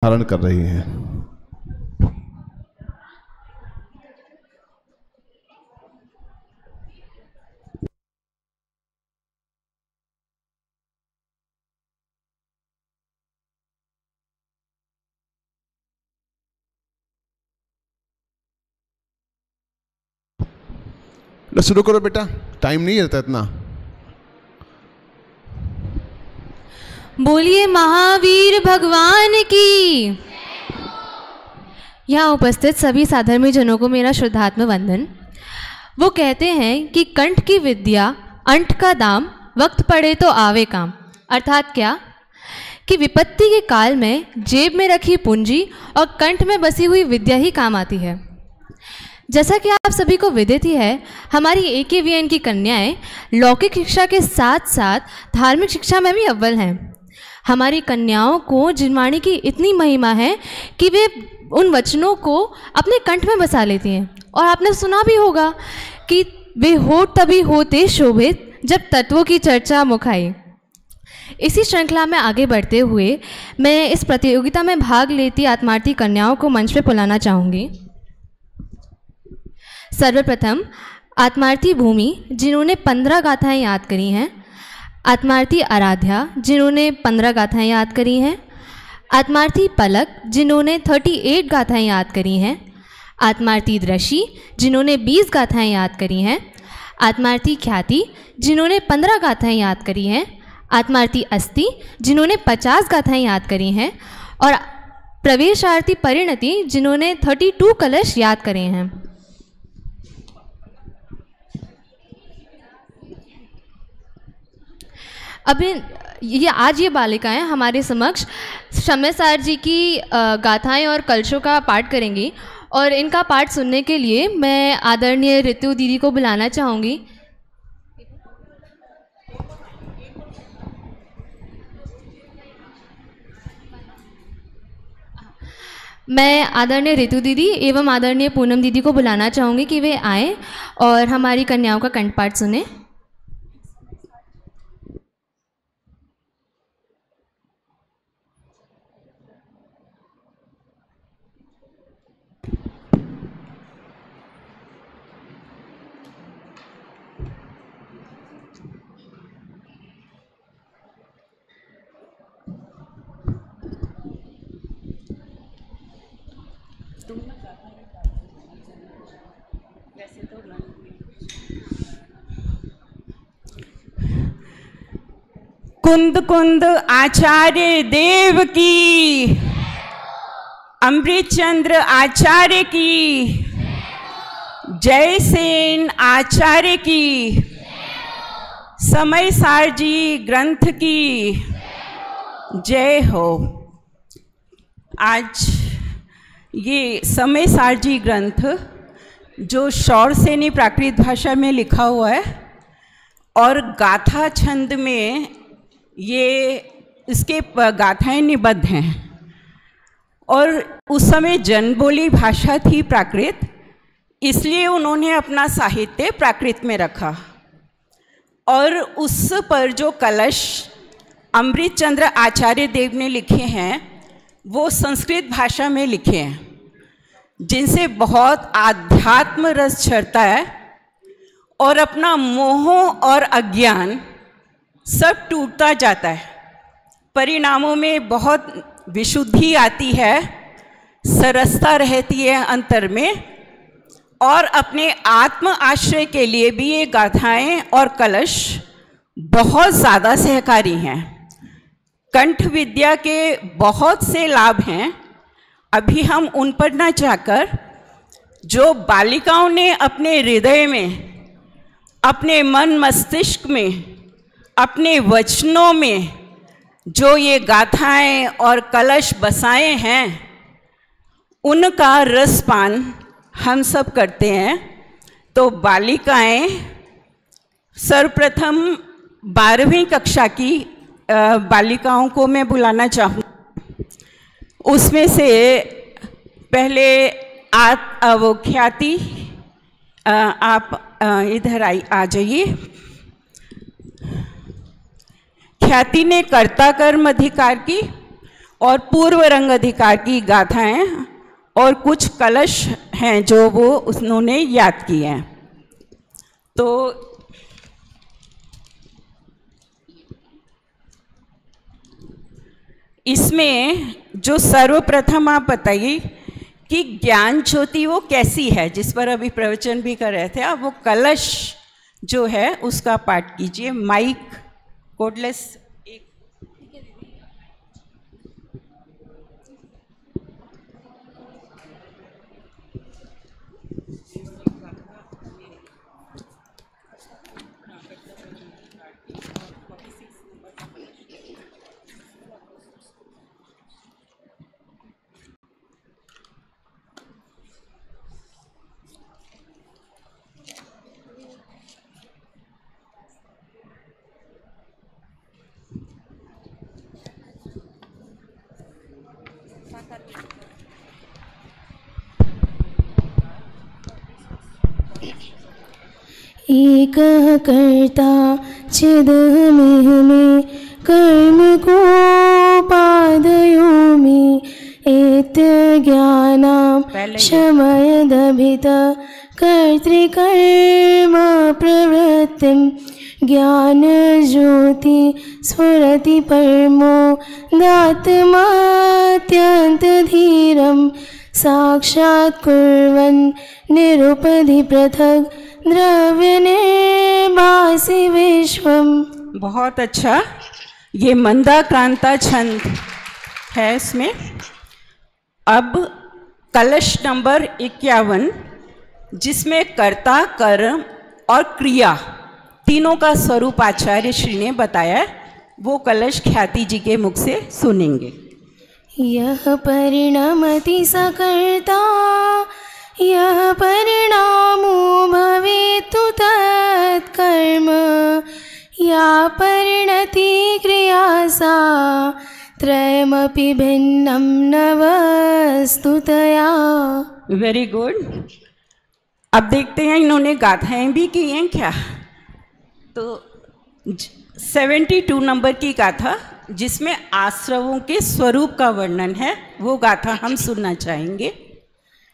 धारण कर रही हैं। लो शुरू करो बेटा, टाइम नहीं रहता इतना। बोलिए महावीर भगवान की। यहाँ उपस्थित सभी साधर्मी जनों को मेरा श्रद्धात्मक वंदन। वो कहते हैं कि कंठ की विद्या अंठ का दाम, वक्त पड़े तो आवे काम। अर्थात क्या कि विपत्ति के काल में जेब में रखी पूंजी और कंठ में बसी हुई विद्या ही काम आती है। जैसा कि आप सभी को विदित ही है, हमारी AKVN की कन्याएं लौकिक शिक्षा के साथ साथ धार्मिक शिक्षा में भी अव्वल हैं। हमारी कन्याओं को जिनवाणी की इतनी महिमा है कि वे उन वचनों को अपने कंठ में बसा लेती हैं। और आपने सुना भी होगा कि वे होठ तभी होते शोभित जब तत्वों की चर्चा मुखाई। इसी श्रृंखला में आगे बढ़ते हुए मैं इस प्रतियोगिता में भाग लेती आत्मार्थी कन्याओं को मंच पर बुलाना चाहूँगी। सर्वप्रथम आत्मार्थी भूमि, जिन्होंने 15 गाथाएँ याद करी हैं। आत्मार्थी आराध्या, जिन्होंने 15 गाथाएँ याद करी हैं। आत्मार्थी पलक, जिन्होंने 38 गाथाएँ याद करी हैं। आत्मार्थी दृषि, जिन्होंने 20 गाथाएँ याद करी हैं। आत्मार्थी ख्याति, जिन्होंने 15 गाथाएँ याद करी हैं। आत्मार्थी अस्ति, जिन्होंने 50 गाथाएँ याद करी हैं। और प्रवेशार्थी परिणति, जिन्होंने 32 कलश याद करे हैं। अब ये बालिकाएं हमारे समक्ष शम्यसार जी की गाथाएं और कलशों का पाठ करेंगी। और इनका पाठ सुनने के लिए मैं आदरणीय ऋतु दीदी को बुलाना चाहूँगी। मैं आदरणीय ऋतु दीदी एवं आदरणीय पूनम दीदी को बुलाना चाहूँगी कि वे आएँ और हमारी कन्याओं का कंठपाठ सुने। कुंद कुंद आचार्य देव की, अमृतचंद्र आचार्य की, जयसेन आचार्य की, समयसार जी ग्रंथ की जय हो। आज ये समयसार जी ग्रंथ जो शौरसेनी प्राकृत भाषा में लिखा हुआ है और गाथा छंद में ये इसके गाथाएं निबद्ध हैं। और उस समय जनबोली भाषा थी प्राकृत, इसलिए उन्होंने अपना साहित्य प्राकृत में रखा। और उस पर जो कलश अमृतचंद्र आचार्य देव ने लिखे हैं वो संस्कृत भाषा में लिखे हैं, जिनसे बहुत आध्यात्म रस झरता है और अपना मोह और अज्ञान सब टूटता जाता है। परिणामों में बहुत विशुद्धि आती है, सरसता रहती है अंतर में। और अपने आत्म आश्रय के लिए भी ये गाथाएं और कलश बहुत ज़्यादा सहकारी हैं। कंठ विद्या के बहुत से लाभ हैं। अभी हम उन पर न जाकर जो बालिकाओं ने अपने हृदय में, अपने मन मस्तिष्क में, अपने वचनों में जो ये गाथाएं और कलश बसाए हैं, उनका रसपान हम सब करते हैं। तो बालिकाएं सर्वप्रथम 12वीं कक्षा की बालिकाओं को मैं बुलाना चाहूँ। उसमें से पहले वो ख्याति, आप इधर आ जाइए। ख्याति ने कर्ता कर्म अधिकार की और पूर्व रंग अधिकार की गाथाएं और कुछ कलश हैं जो वो उन्होंने याद किए हैं। तो इसमें जो सर्वप्रथम आप बताइए कि ज्ञान ज्योति वो कैसी है, जिस पर अभी प्रवचन भी कर रहे थे आप, वो कलश जो है उसका पाठ कीजिए। माइक कोडलेस एकः कर्ता चिदहमिह कर्म को पादयोमि एतज्ज्ञानां शमयदभित कर्तृकर्म प्रवृत्तिं ज्ञानज्योति स्फुरति परमो दातमात्यन्तधीरं साक्षात् कुर्वन् निरुपधि पृथक् द्रव्य निर्भासि विश्वम। बहुत अच्छा, ये मंदाक्रांता छंद है इसमें। अब कलश नंबर 51, जिसमें कर्ता, कर्म और क्रिया तीनों का स्वरूप आचार्य श्री ने बताया है, वो कलश ख्याति जी के मुख से सुनेंगे। यह परिणमति सकर्ता यह परिणामो भवेतु तत्कर्म या परिणति क्रिया सा त्रयमपि भिन्नं न वस्तुतया। Very good. अब देखते हैं इन्होंने गाथाएं भी की हैं क्या। तो 72 नंबर की गाथा, जिसमें आश्रवों के स्वरूप का वर्णन है, वो गाथा हम सुनना चाहेंगे।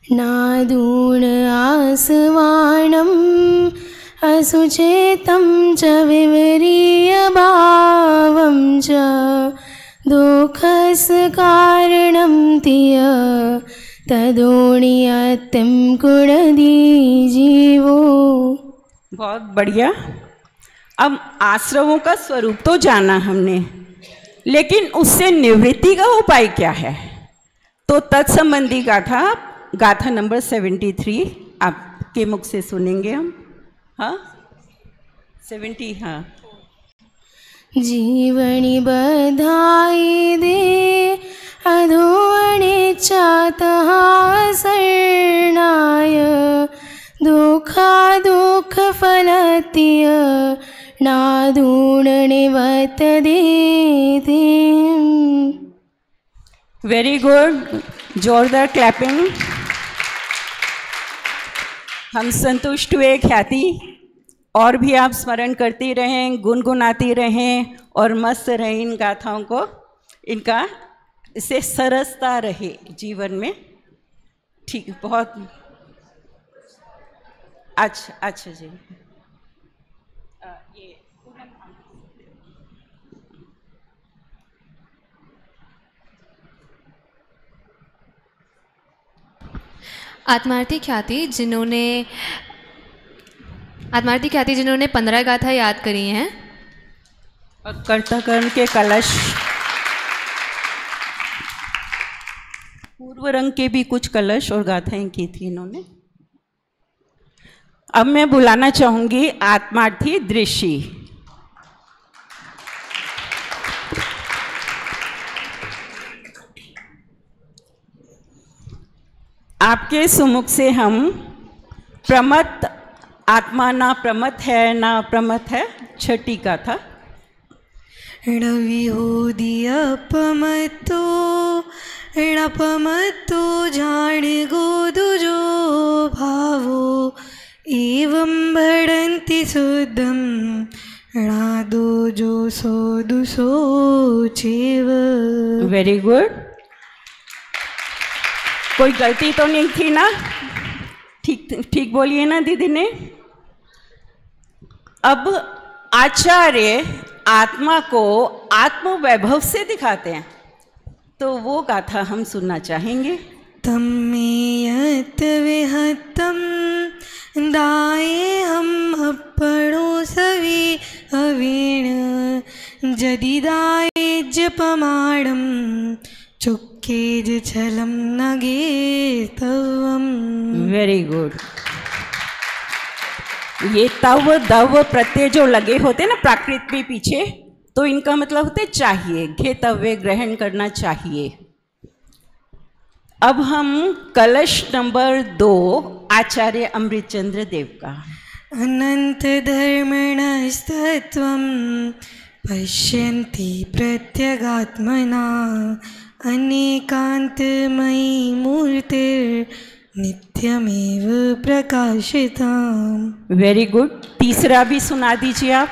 नादून आसवाणम् असुचेतं च विवरीय भावं च दुःखस्य कारणं तिय तदोणियत्यं कुणदी जीवो। बहुत बढ़िया। अब आश्रवों का स्वरूप तो जाना हमने, लेकिन उससे निवृत्ति का उपाय क्या है, तो तत्संबंधी गाथा नंबर 73 आपके मुख से सुनेंगे हम। हाँ 70, हाँ। जीवनि बधाई दे अधो अनिच्चातः शरणाय दुःखा दुःख फलतीय नादून निवर्तते। वेरी गुड, जोरदार क्लैपिंग। हम संतुष्ट हुए ख्याति, और भी आप स्मरण करती रहें, गुनगुनाती रहें और मस्त रहें इन गाथाओं को, इनका इससे सरसता रहे जीवन में। ठीक, बहुत अच्छा जी। आत्मार्थी ख्याति जिन्होंने 15 गाथा याद करी हैं, और कर्ता कर्म के कलश, पूर्व रंग के भी कुछ कलश और गाथाएं की थी इन्होंने। अब मैं बुलाना चाहूंगी आत्मार्थी दृष्टि। आपके सुमुख से हम प्रमत आत्मा ना प्रमत है ना प्रमत है, छठी गाथा। णविहोदियपमत्तो णपमत्तो जाने गोदुजो भावो एवं बढ़न्ति शुद्धं णादो दोजो सो दुसो चेव। Very good. कोई गलती तो नहीं थी ना? ठीक ठीक बोलिए ना दीदी ने। अब आचार्य आत्मा को आत्म वैभव से दिखाते हैं, तो वो गाथा हम सुनना चाहेंगे। तम्मेयत विहतम दाये हम अपणो सवि अवीण जदिदाये जपमाणम चुक्केज छलम नगे तवम। Very good. ये तव दव प्रत्यय जो लगे होते हैं ना प्राकृत में पीछे, तो इनका मतलब होता है चाहिए, घेतव्य, ग्रहण करना चाहिए। अब हम कलश नंबर 2 आचार्य अमृतचंद्र देव का। अनंत धर्मणस्तत्वं पश्यन्ति प्रत्यगात्मना अनेकान्तमयी मूर्तिर् नित्यमेव प्रकाशिताम्। Very good. तीसरा भी सुना दीजिए आप।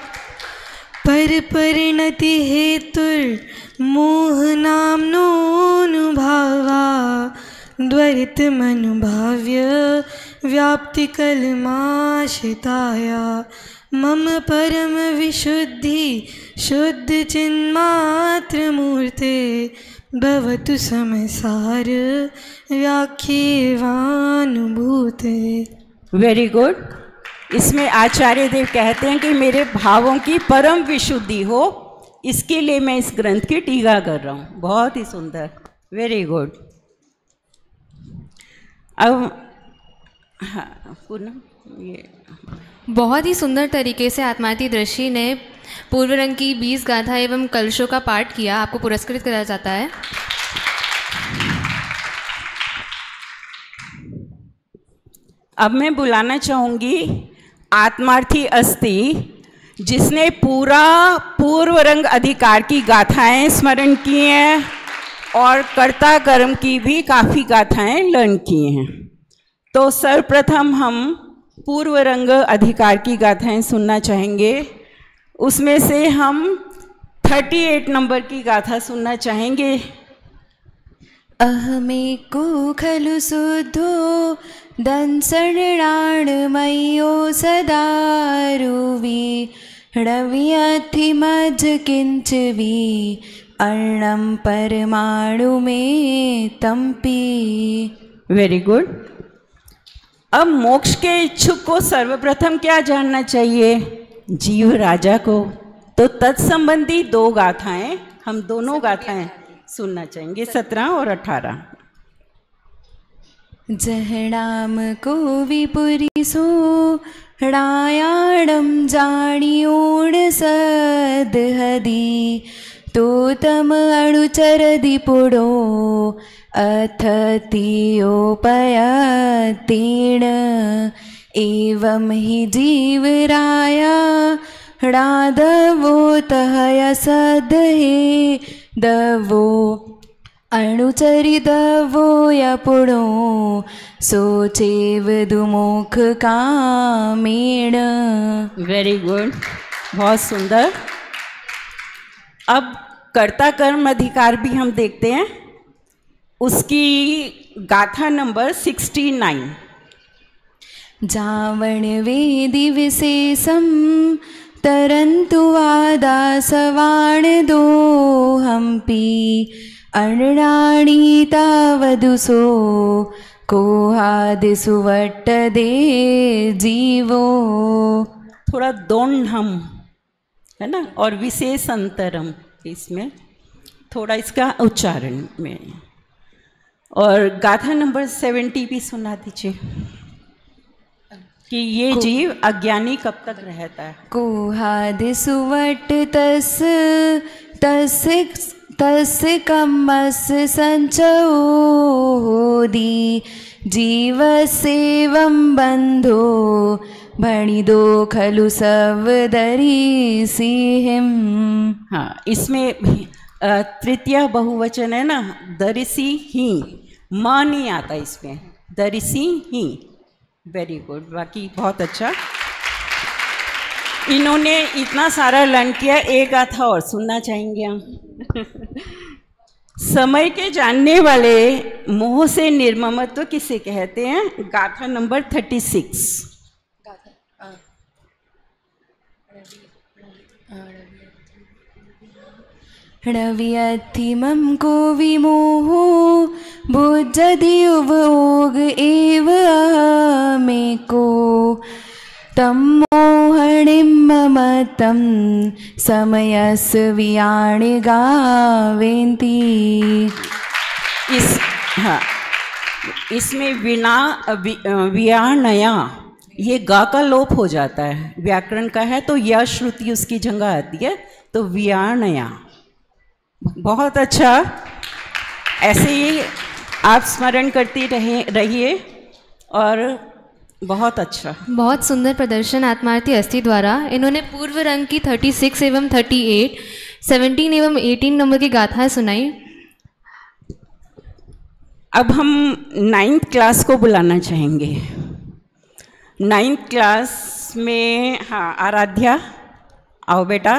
पर परिणति हेतुर्मोहनाम्नोऽनुभावा द्वैतमनुभाव्य व्याप्तिकलमाशिताया मम परम विशुद्धि शुद्ध चिन्मात्रमूर्ते भवतु संसार व्याख्येवानुभूते। Very good. इसमें आचार्य देव कहते हैं कि मेरे भावों की परम विशुद्धि हो, इसके लिए मैं इस ग्रंथ की टीका कर रहा हूँ। बहुत ही सुंदर। Very good. अब हाँ पूनम, ये बहुत ही सुंदर तरीके से आत्माती दृष्टि ने पूर्व रंग की 20 गाथा एवं कलशों का पाठ किया। आपको पुरस्कृत करा जाता है। अब मैं बुलाना चाहूँगी आत्मार्थी अस्ति, जिसने पूरा पूर्व रंग अधिकार की गाथाएं स्मरण की हैं और कर्ता कर्म की भी काफ़ी गाथाएं लर्न की हैं। तो सर्वप्रथम हम पूर्व रंग अधिकार की गाथाएं सुनना चाहेंगे। उसमें से हम 38 नंबर की गाथा सुनना चाहेंगे। अहमेको खलु शुद्धो दंसरणाणमयो सदा रुवि णव्यथिमज किंचवि अर्णम परमाणु में तंपी। Very good. अब मोक्ष के इच्छुक को सर्वप्रथम क्या जानना चाहिए? जीव राजा को। तो तत्संबंधी 2 गाथाएं, हम दोनों गाथाएं सुनना चाहेंगे, 17 और 18। जहणाम को विपुरिसो णायाणम जाणियोण सदहदी तो तम अणुचरदि पुडो अथतियोपयतीण एवं हि जीवराया णादवो तहय सदहे दवो अणुचरिदवो यपुणो सोचेव दुमुख कामेण। Very good. बहुत सुंदर। अब कर्ता कर्म अधिकार भी हम देखते हैं। उसकी गाथा नंबर 69। जावण वेदि विशेषम तरंतु वादा सवाण दो हम्पी अण्णाणि तावदुसो कोहादिसु वट्ट दे जीवो। थोड़ा दोन हम है ना, और विशेष अंतरम इसमें थोड़ा इसका उच्चारण में। और गाथा नंबर 70 भी सुना दीजिए कि ये जीव अज्ञानी कब तक रहता है। कोहादिसु वट्ट तस् तस्य कम्मस् संचोदी जीवसेवं बंधो भणिदो खलु सवदरिसिहिं। हाँ, इसमें तृतीय बहुवचन है ना, दरिसी ही, माँ नहीं आता इसमें, दरिसी ही। Very good. बाकी बहुत अच्छा। इन्होंने इतना सारा लर्न किया, एक गाथा और सुनना चाहेंगे हम। समय के जानने वाले मोह से निर्ममत्व किसे कहते हैं? गाथा नंबर 36। णव्यतिमं को विमोहो बुद्धदिवोग एव अहमेको तं मोहणिं ममतं समयस वियाणि गावेन्ति। इसमें वियाणया ये गा का लोप हो जाता है, व्याकरण का है तो यह श्रुति उसकी जगह आती है, तो वियाणया। बहुत अच्छा, ऐसे ही आप स्मरण करती रहिए और बहुत अच्छा। बहुत सुंदर प्रदर्शन आत्मार्थी अस्थि द्वारा। इन्होंने पूर्व रंग की 36 एवं 38, 17 एवं 18 नंबर की गाथाएं सुनाई। अब हम 9th क्लास को बुलाना चाहेंगे। 9th क्लास में, हाँ आराध्या आओ बेटा।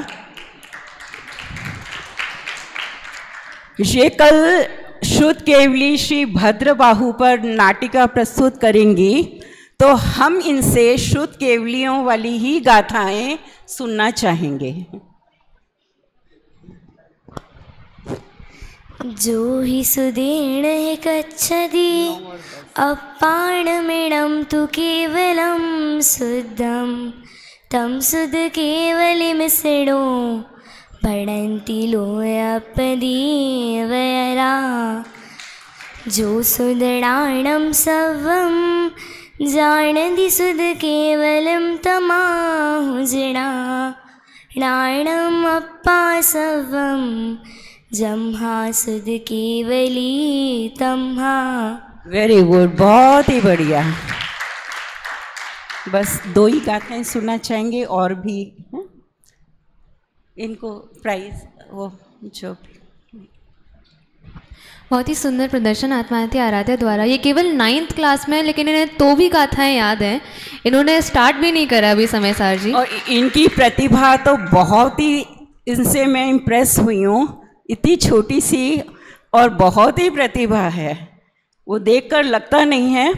ये कल शुद्ध केवली श्री भद्रबाहु पर नाटिका प्रस्तुत करेंगी, तो हम इनसे शुद्ध केवलियों वाली ही गाथाएं सुनना चाहेंगे। जो हि सुदीर्ण गच्छति अपाणमिणं तु केवलं शुद्धं तं सुध केवलिमिषणो पढ़न्ति लोयपदीवयरा। जो सुदृढाणं सर्वं जानन्ति सुध केवलं तमाहुजड़ा नाणम् अप्पा सर्वं जम्हा सुध केवली तम्हा। वेरी गुड, बहुत ही बढ़िया। बस 2 ही गाथाएं सुनना चाहेंगे, और भी हैं? इनको प्राइज वो जो बहुत ही सुंदर प्रदर्शन आत्मार्थी आराध्या द्वारा। ये केवल 9th क्लास में है, लेकिन इन्हें तो भी गाथाएं याद हैं। इन्होंने स्टार्ट भी नहीं करा अभी समय सार जी। और इनकी प्रतिभा तो बहुत ही, इनसे मैं इम्प्रेस हुई हूँ। इतनी छोटी सी और बहुत ही प्रतिभा है, वो देखकर लगता नहीं है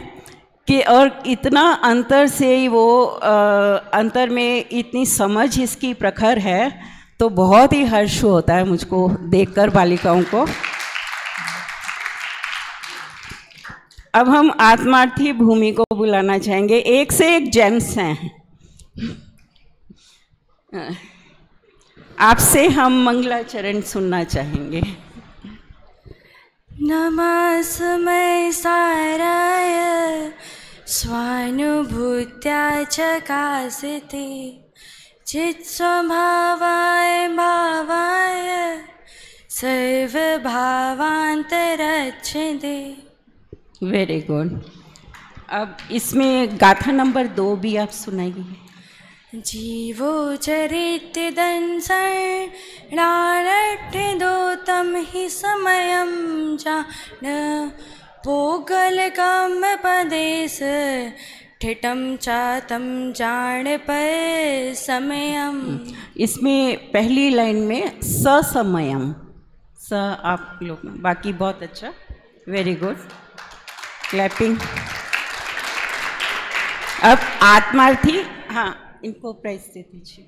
कि, और इतना अंतर से वो अंतर में इतनी समझ इसकी प्रखर है, तो बहुत ही हर्ष होता है मुझको देखकर बालिकाओं को। अब हम आत्मार्थी भूमि को बुलाना चाहेंगे। एक से एक जेम्स हैं। आपसे हम मंगलाचरण सुनना चाहेंगे। नमस्मै साराय स्वानुभूत्या चकासिते चित्स्वभावाय भावाय सर्वभावान्तरच्छिदे। Very good. अब इसमें गाथा नंबर 2 भी आप सुनाइए। जीवो चरित्य दंसर्णारठ्य दोतम ही समयं जान पोगलकम पदेश ठिटम चातम जान पर समयम। इसमें पहली लाइन में ससमयम, स आप लोग, बाकी बहुत अच्छा, वेरी गुड, क्लैपिंग। अब आत्मार्थी, हाँ इनको प्राइज दे दीजिए।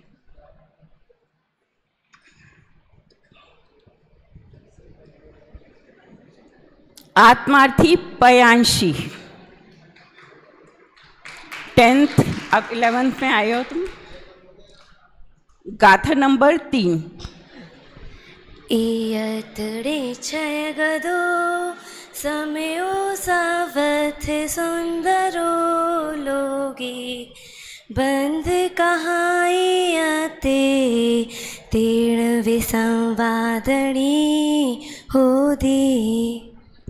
आत्मार्थी पयांशी, 10th, अब 11th में आए हो तुम। गाथा नंबर 3। इयतड़े छय गदो समयो सावथ सुंदरो लोगे बंध कहायते तीर्ण विसंवादनी हो दे।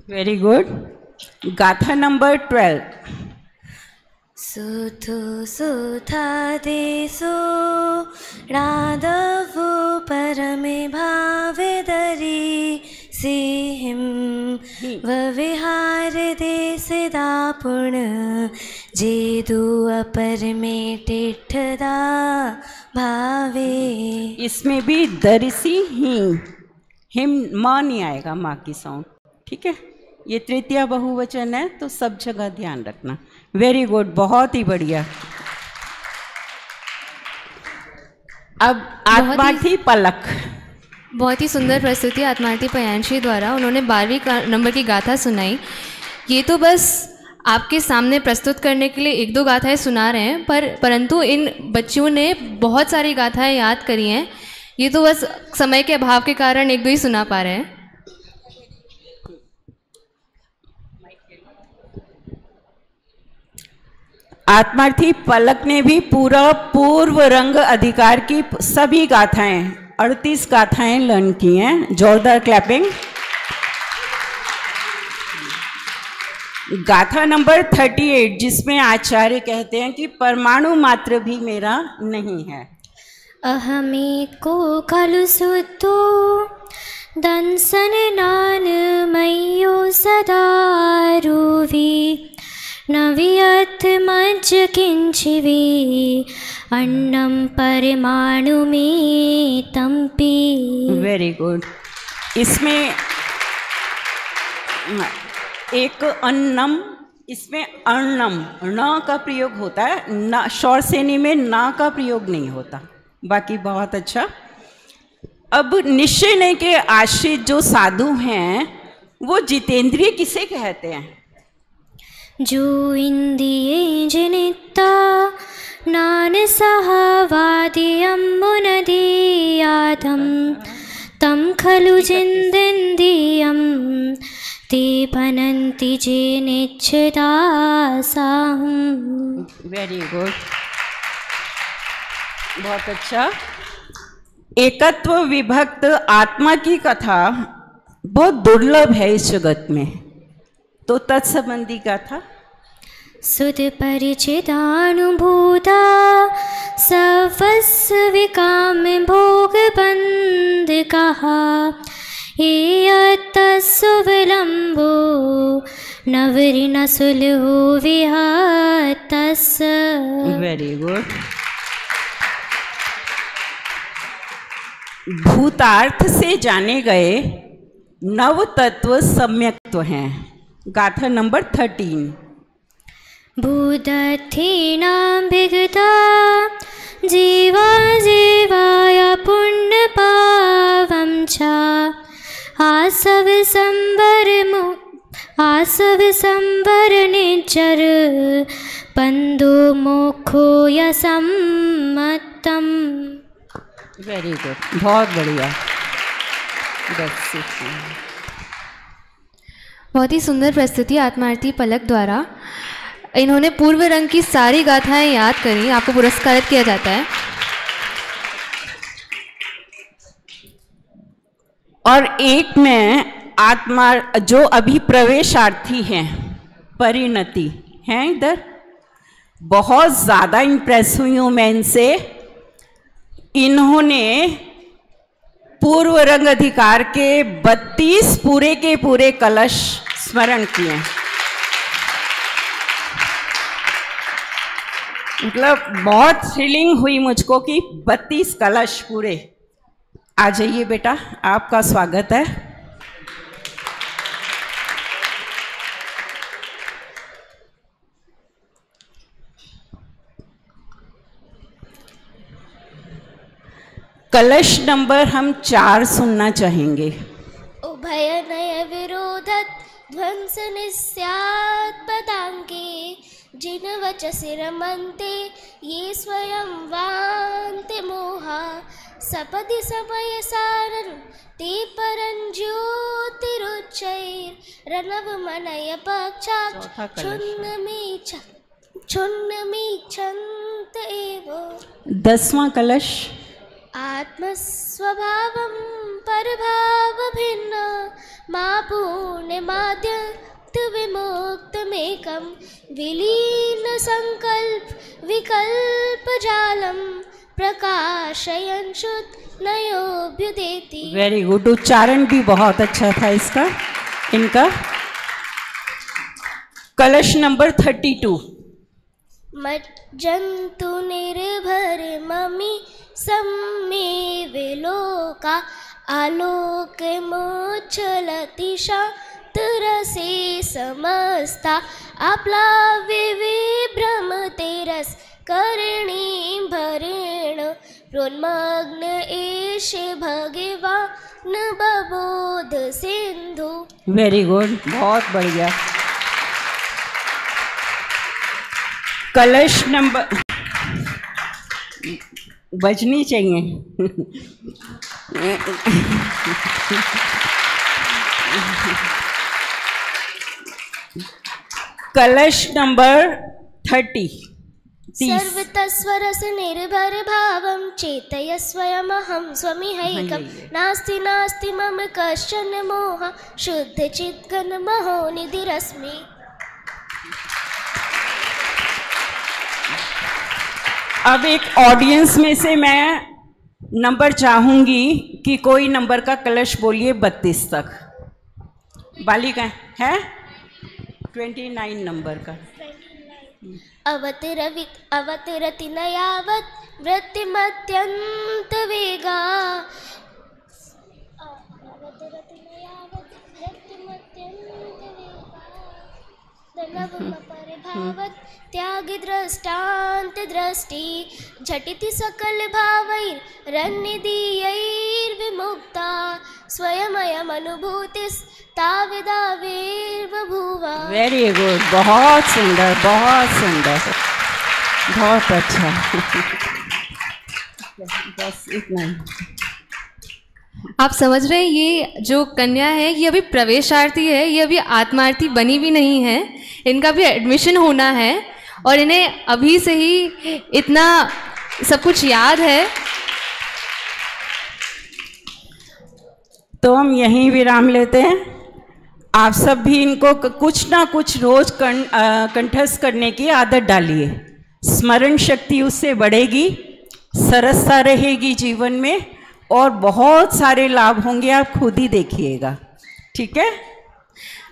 Very good. गाथा नंबर 12। सुथु सुथा देसो राधवो परमे भावे दरी सिहिम विहार देश दापुण जेदु अपर में टिठदा भावे। इसमें भी दर्शी हिम माँ नहीं आएगा, माँ की साउंड, ठीक है। ये तृतीया बहुवचन है तो सब जगह ध्यान रखना। वेरी गुड, बहुत ही बढ़िया। अब आत्मार्थी पलक। बहुत ही सुंदर प्रस्तुति आत्मार्थी पयांशी द्वारा। उन्होंने 12वीं नंबर की गाथा सुनाई। ये तो बस आपके सामने प्रस्तुत करने के लिए एक दो गाथाएं सुना रहे हैं, परंतु इन बच्चों ने बहुत सारी गाथाएं याद करी हैं। ये तो बस समय के अभाव के कारण एक दो ही सुना पा रहे हैं। आत्मार्थी पलक ने भी पूरा पूर्व रंग अधिकार की सभी गाथाएं 38 गाथाएं लर्न की हैं। जोरदार क्लैपिंग। गाथा नंबर 38 जिसमें आचार्य कहते हैं कि परमाणु मात्र भी मेरा नहीं है। अहमेको खलु सुतो दंसन नान मय्यो सदा रूवी न वियत मज्ज किंचिवी अन्नम परमाणु में तंपी। Very good. इसमें एक अन्नम, इसमें अर्णम न का प्रयोग होता है, न शौर सेनी में न का प्रयोग नहीं होता। बाकी बहुत अच्छा। अब निश्चय नहीं के आश्रित जो साधु हैं वो जितेंद्रिय किसे कहते हैं? जो इंद्रिये जनिता नान सहवादियं मुनदीयातं तं खलु जिन्देन्द्रियं ते पनन्ति जेनेच्छदा साहम्। वेरी गुड, बहुत अच्छा। एकत्व विभक्त आत्मा की कथा बहुत दुर्लभ है इस जगत में, तो तत्संबंधी गाथा। सुध परिचितानुभूता सर्वस्व विकाम भोग बंध कहा ये तत्सुविलंबो नवरि न सुलहो विहतस। Very good. भूतार्थ से जाने गए नव तत्व सम्यक्त्व हैं। गाथा नंबर 13। भूदर्थीनां विगता जीवा जीवाय पुण्य पावं च आसव संवर निचर बंधु मोक्षो यसम्मतम्। वेरी गुड, बहुत बढ़िया। बहुत ही सुंदर प्रस्तुति आत्मार्थी पलक द्वारा। इन्होंने पूर्व रंग की सारी गाथाएं याद करी। आपको पुरस्कारित किया जाता है। और एक में आत्मा जो अभी प्रवेशार्थी हैं, परिणति हैं इधर, बहुत ज़्यादा इम्प्रेस हुई हूँ मैं इनसे। इन्होंने पूर्व रंग अधिकार के 32 पूरे के पूरे कलश स्मरण किए। मतलब बहुत थ्रिलिंग हुई मुझको कि 32 कलश पूरे। आ जाइए बेटा, आपका स्वागत है। कलश नंबर हम 4 सुनना चाहेंगे। उभय नय विरोधत ध्वंस निस्यात् पदांके जिन वचसि रमन्ते ये स्वयं वान्ते मोहा सपदि समय सारन् ते परं ज्योतिरुच्चैर् मनय पक्षात् छुन्नमीच्छन्त एव। 10वां कलश। आत्मस्वभावं परभाव भिन्न मा पूर्णमाद्यत् विमुक्तमेकं विलीन संकल्प विकल्प जालम प्रकाशयन् शुद्ध नयोभ्युदेति। वेरी गुड, उच्चारण भी बहुत अच्छा था इसका, इनका। कलश नंबर 32। मज्जन्तु निर्भर ममी सम्मे विलोका आलोकमुच्छलति शान्तरसे समस्ता आप्लाव्य विभ्रमते रसकर्णीं भरेण प्रोन्मग्न एषे भगवान् बबोध सिंधु। वेरी गुड, बहुत बढ़िया। कलश नंबर बजनी चाहिए। कलश नंबर 30। सर्वतस्वरस निर्भर भावं चेतय स्वयमहं स्वमिहैकं नास्ति नास्ति मम कश्चन मोह शुद्ध चिद्घन महो निधिरस्मि। अब एक ऑडियंस में से मैं नंबर चाहूंगी कि कोई नंबर का कलश बोलिए 32 तक। बालिका है 29 नंबर का। अवतिरति न यावत् वृत्तिमत्यन्त वेगा त्याग द्रष्टान्त दृष्टि झटिति सकल भावैरन्यदीयैर्विमुक्ता स्वयमयमनुभूतिस्ताविदाविर्बभूवा। वेरी गुड, बहुत सुंदर, बहुत सुंदर, बहुत अच्छा। बस इतना ही। आप समझ रहे हैं, ये जो कन्या है ये अभी प्रवेशार्थी है, ये अभी आत्मार्थी बनी भी नहीं है, इनका भी एडमिशन होना है और इन्हें अभी से ही इतना सब कुछ याद है। तो हम यहीं विराम लेते हैं। आप सब भी इनको कुछ ना कुछ रोज कंठस्थ करने की आदत डालिए। स्मरण शक्ति उससे बढ़ेगी, सरसता रहेगी जीवन में और बहुत सारे लाभ होंगे, आप खुद ही देखिएगा। ठीक है।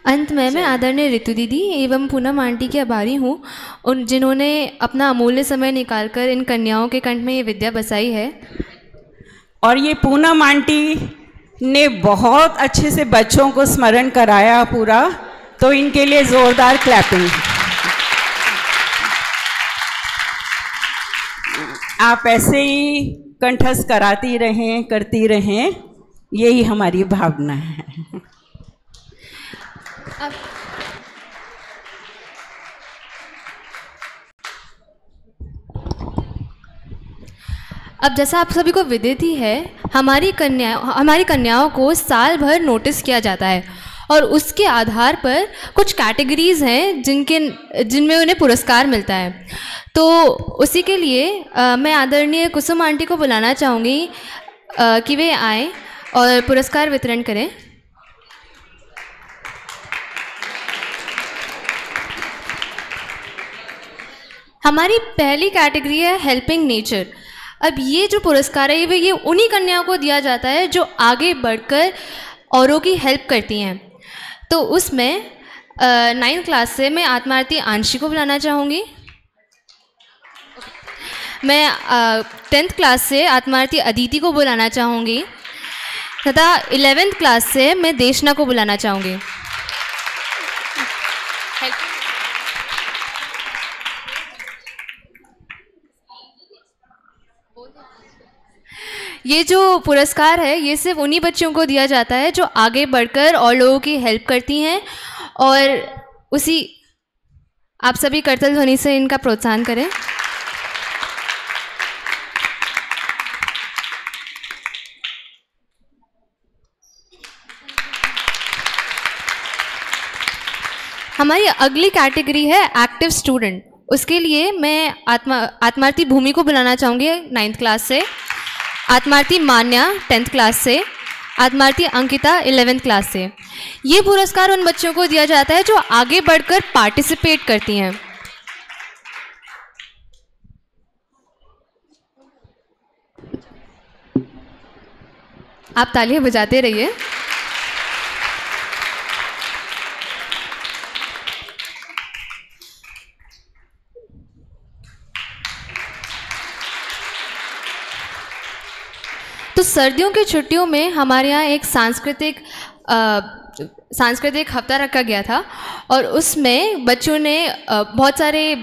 अंत में मैं आदरणीय ऋतु दीदी एवं पूनम आंटी की आभारी हूँ, उन जिन्होंने अपना अमूल्य समय निकालकर इन कन्याओं के कंठ में ये विद्या बसाई है। और ये पूनम आंटी ने बहुत अच्छे से बच्चों को स्मरण कराया पूरा, तो इनके लिए जोरदार क्लैपिंग। आप ऐसे ही कंठस्थ कराती रहें, करती रहें, यही हमारी भावना है। अब जैसा आप सभी को विदित ही है, हमारी कन्याओं को साल भर नोटिस किया जाता है और उसके आधार पर कुछ कैटेगरीज हैं जिनमें उन्हें पुरस्कार मिलता है। तो उसी के लिए मैं आदरणीय कुसुम आंटी को बुलाना चाहूँगी कि वे आए और पुरस्कार वितरण करें। हमारी पहली कैटेगरी है हेल्पिंग नेचर। अब ये जो पुरस्कार है ये उन्हीं कन्याओं को दिया जाता है जो आगे बढ़कर औरों की हेल्प करती हैं। तो उसमें 9th क्लास से मैं आत्मार्थी आंशी को बुलाना चाहूँगी। मैं 10th क्लास से आत्मार्थी अदिति को बुलाना चाहूँगी तथा 11th क्लास से मैं देशना को बुलाना चाहूँगी। ये जो पुरस्कार है ये सिर्फ उन्हीं बच्चों को दिया जाता है जो आगे बढ़कर और लोगों की हेल्प करती हैं, और उसी आप सभी करतल ध्वनि से इनका प्रोत्साहन करें। हमारी अगली कैटेगरी है एक्टिव स्टूडेंट। उसके लिए मैं आत्मार्थी भूमि को बुलाना चाहूँगी 9th क्लास से, आत्मार्थी मान्या 10th क्लास से, आत्मार्थी अंकिता 11th क्लास से। ये पुरस्कार उन बच्चों को दिया जाता है जो आगे बढ़कर पार्टिसिपेट करती हैं। आप तालियां बजाते रहिए। तो सर्दियों की छुट्टियों में हमारे यहाँ एक सांस्कृतिक हफ्ता रखा गया था और उसमें बच्चों ने बहुत सारे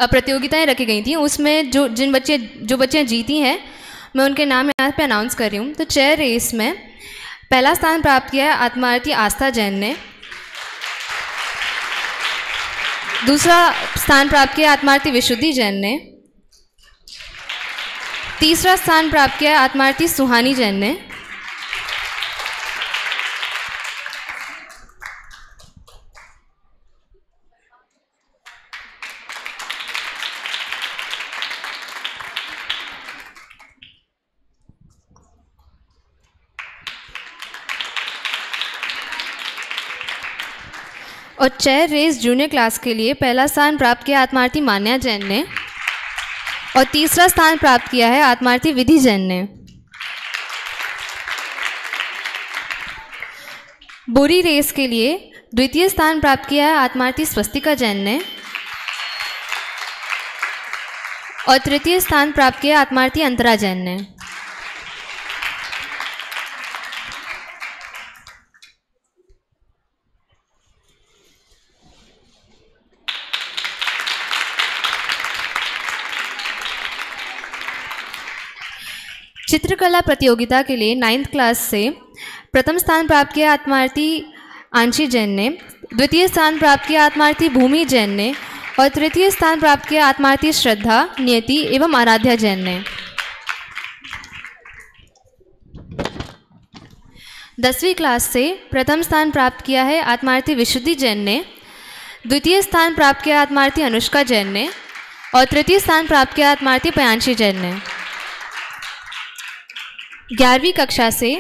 प्रतियोगिताएं रखी गई थी। उसमें जो बच्चियाँ जीती हैं मैं उनके नाम यहाँ पे अनाउंस कर रही हूँ। तो चेयर रेस में पहला स्थान प्राप्त किया है आत्मार्थी आस्था जैन ने, दूसरा स्थान प्राप्त किया आत्मार्थी विशुद्धि जैन ने, तीसरा स्थान प्राप्त किया आत्मार्थी सुहानी जैन ने, और चेयर रेस जूनियर क्लास के लिए पहला स्थान प्राप्त किया आत्मार्थी मान्या जैन ने और तीसरा स्थान प्राप्त किया है आत्मार्थी विधि जैन ने। बोरी रेस के लिए द्वितीय स्थान प्राप्त किया है आत्मार्थी स्वस्तिका जैन ने और तृतीय स्थान प्राप्त किया आत्मार्थी अंतरा जैन ने। चित्रकला प्रतियोगिता के लिए 9th क्लास से प्रथम स्थान प्राप्त किया आत्मार्थी आंशी जैन ने, द्वितीय स्थान प्राप्त किया आत्मार्थी भूमि जैन ने और तृतीय स्थान प्राप्त किया आत्मार्थी श्रद्धा, नियति एवं आराध्या जैन ने। 10वीं क्लास से प्रथम स्थान प्राप्त किया है आत्मार्थी विशुद्धि जैन ने, द्वितीय स्थान प्राप्त किया आत्मार्थी अनुष्का जैन ने और तृतीय स्थान प्राप्त किया आत्मार्थी पयांशी जैन ने। 11वीं कक्षा से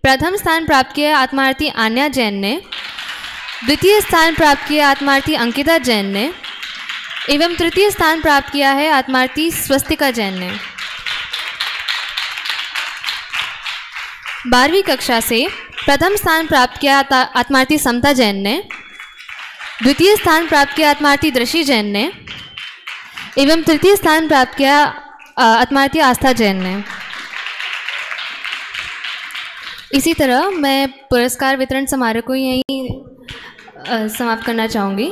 प्रथम स्थान प्राप्त किया आत्मार्थी आन्या जैन ने, द्वितीय स्थान प्राप्त किया आत्मार्थी अंकिता जैन ने एवं तृतीय स्थान प्राप्त किया है आत्मार्थी स्वस्तिका जैन ने। 12वीं कक्षा से प्रथम स्थान प्राप्त किया आत्मार्थी समता जैन ने, द्वितीय स्थान प्राप्त किया आत्मार्थी दृषि जैन ने एवं तृतीय स्थान प्राप्त किया आत्मार्थी आस्था जैन ने। इसी तरह मैं पुरस्कार वितरण समारोह को यहीं समाप्त करना चाहूँगी।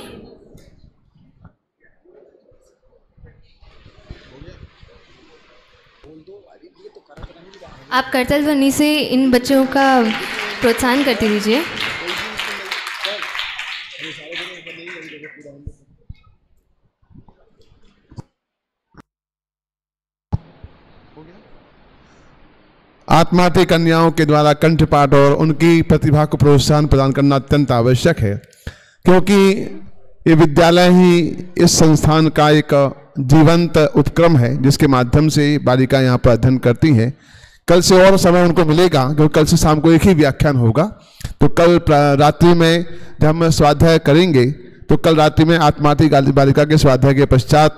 आप करतल ध्वनि से इन बच्चों का प्रोत्साहन करते दीजिए। आत्मार्थी कन्याओं के द्वारा कंठपाठ और उनकी प्रतिभा को प्रोत्साहन प्रदान करना अत्यंत आवश्यक है, क्योंकि ये विद्यालय ही इस संस्थान का एक जीवंत उपक्रम है जिसके माध्यम से बालिका यहाँ पर अध्ययन करती हैं। कल से और समय उनको मिलेगा क्योंकि कल से शाम को एक ही व्याख्यान होगा। तो कल रात्रि में जब हम स्वाध्याय करेंगे तो कल रात्रि में आत्मार्थी बालिका के स्वाध्याय के पश्चात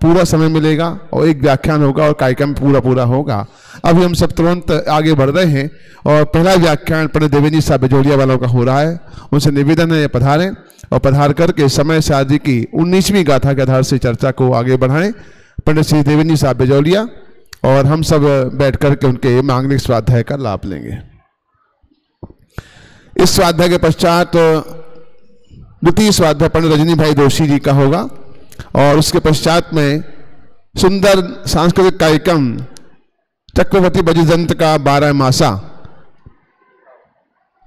पूरा समय मिलेगा और एक व्याख्यान होगा और कार्यक्रम पूरा होगा। अभी हम सब तुरंत आगे बढ़ रहे हैं और पहला व्याख्यान पंडित देवेंद्र साहब बेजोलिया वालों का हो रहा है। उनसे निवेदन है पधारें और पधार करके समय शादी की 19वीं गाथा के आधार से चर्चा को आगे बढ़ाएं। पंडित श्री देवेंद्र साहब बेजोलिया और हम सब बैठ करके उनके मांगलिक स्वाध्याय का लाभ लेंगे। इस स्वाध्याय के पश्चात द्वितीय स्वाध्याय पंडित रजनी भाई दोषी जी का होगा और उसके पश्चात में सुंदर सांस्कृतिक कार्यक्रम चक्रवर्ती बजरंत का 12 मासा,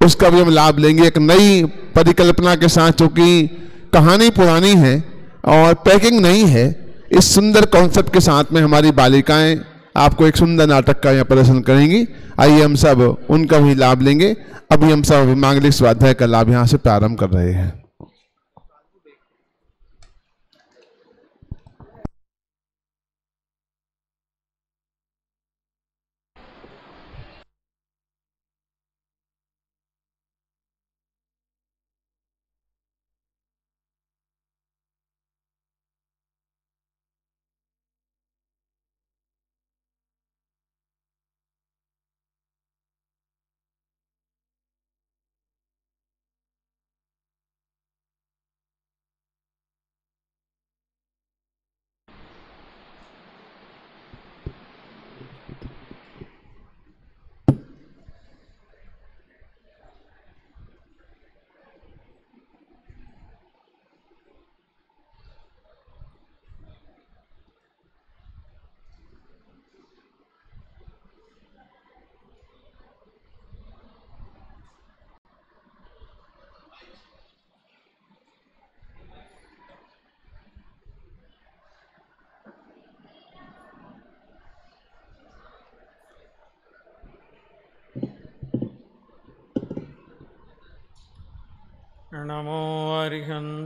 उसका भी हम लाभ लेंगे एक नई परिकल्पना के साथ। चूंकि कहानी पुरानी है और पैकिंग नहीं है, इस सुंदर कॉन्सेप्ट के साथ में हमारी बालिकाएं आपको एक सुंदर नाटक का यहाँ प्रदर्शन करेंगी। आइए हम सब उनका भी लाभ लेंगे। अभी हम सब मांगलिक स्वाध्याय का लाभ यहाँ से प्रारंभ कर रहे हैं।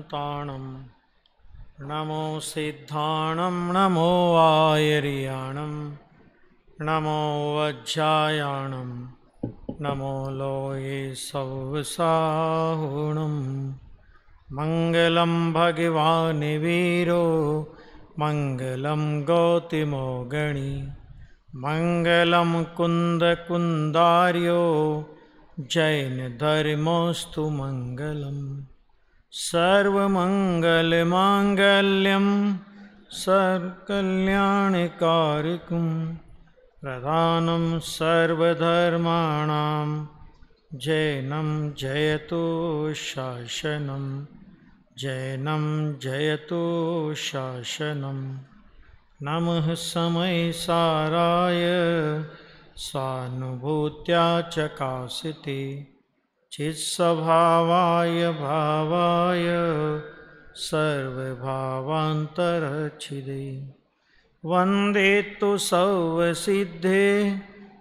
शान्ताणं नमो सिद्धाणं नमो आयर्याणं नमो वज्रायाणं नमो लोये सौवसाहुणं मङ्गलं भगवान् वीरो मङ्गलं गौतमोगणी मङ्गलं कुन्दकुन्दार्यो जैनधर्मोऽस्तु मङ्गलम् सर्वमङ्गलमाङ्गल्यं सर्वकल्याणकारिकं प्रधानं सर्वधर्माणां जैनं जयतु शासनं जैनं जयतु शासनं नमः समयसाराय स्वानुभूत्या चकासिते चित्स्वभावाय भावाय सर्वभावान्तरच्छिदे वन्दे तु सर्वसिद्धे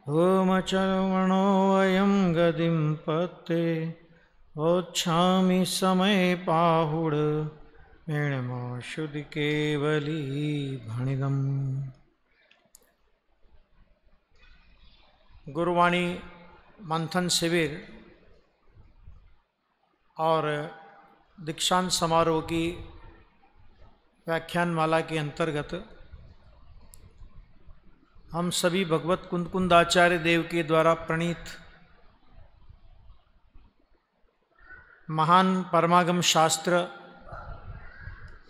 होमचर्मणोऽयं गतिं पत्ते वोच्छामि समय पाहुड मेणमाशुद्धि केवली भणिदम्। गुरुवाणी मंथन शिविर और दीक्षांत समारोह की व्याख्यानमाला के अंतर्गत हम सभी भगवत कुंदकुंदाचार्य देव के द्वारा प्रणीत महान परमागम शास्त्र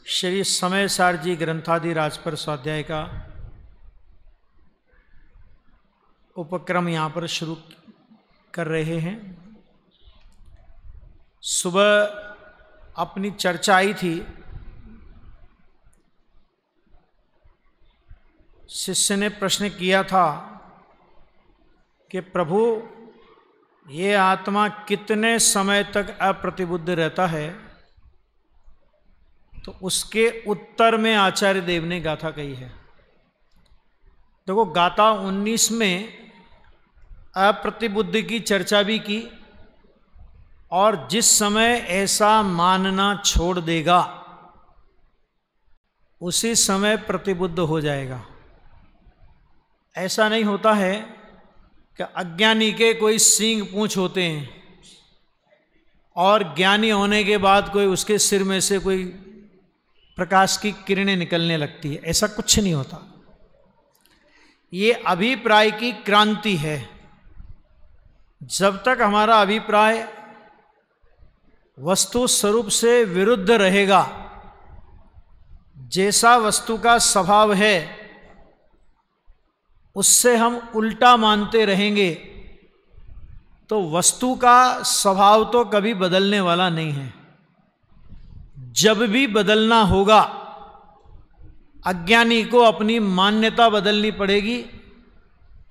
श्री समयसार जी ग्रंथादि राजपर स्वाध्याय का उपक्रम यहाँ पर शुरू कर रहे हैं। सुबह अपनी चर्चा आई थी, शिष्य ने प्रश्न किया था कि प्रभु ये आत्मा कितने समय तक अप्रतिबुद्ध रहता है, तो उसके उत्तर में आचार्य देव ने गाथा कही है। देखो, गाथा 19 में अप्रतिबुद्धि की चर्चा भी की और जिस समय ऐसा मानना छोड़ देगा उसी समय प्रतिबुद्ध हो जाएगा। ऐसा नहीं होता है कि अज्ञानी के कोई सींग पूंछ होते हैं और ज्ञानी होने के बाद कोई उसके सिर में से कोई प्रकाश की किरणें निकलने लगती है। ऐसा कुछ नहीं होता। ये अभिप्राय की क्रांति है। जब तक हमारा अभिप्राय वस्तु स्वरूप से विरुद्ध रहेगा, जैसा वस्तु का स्वभाव है उससे हम उल्टा मानते रहेंगे, तो वस्तु का स्वभाव तो कभी बदलने वाला नहीं है। जब भी बदलना होगा अज्ञानी को अपनी मान्यता बदलनी पड़ेगी,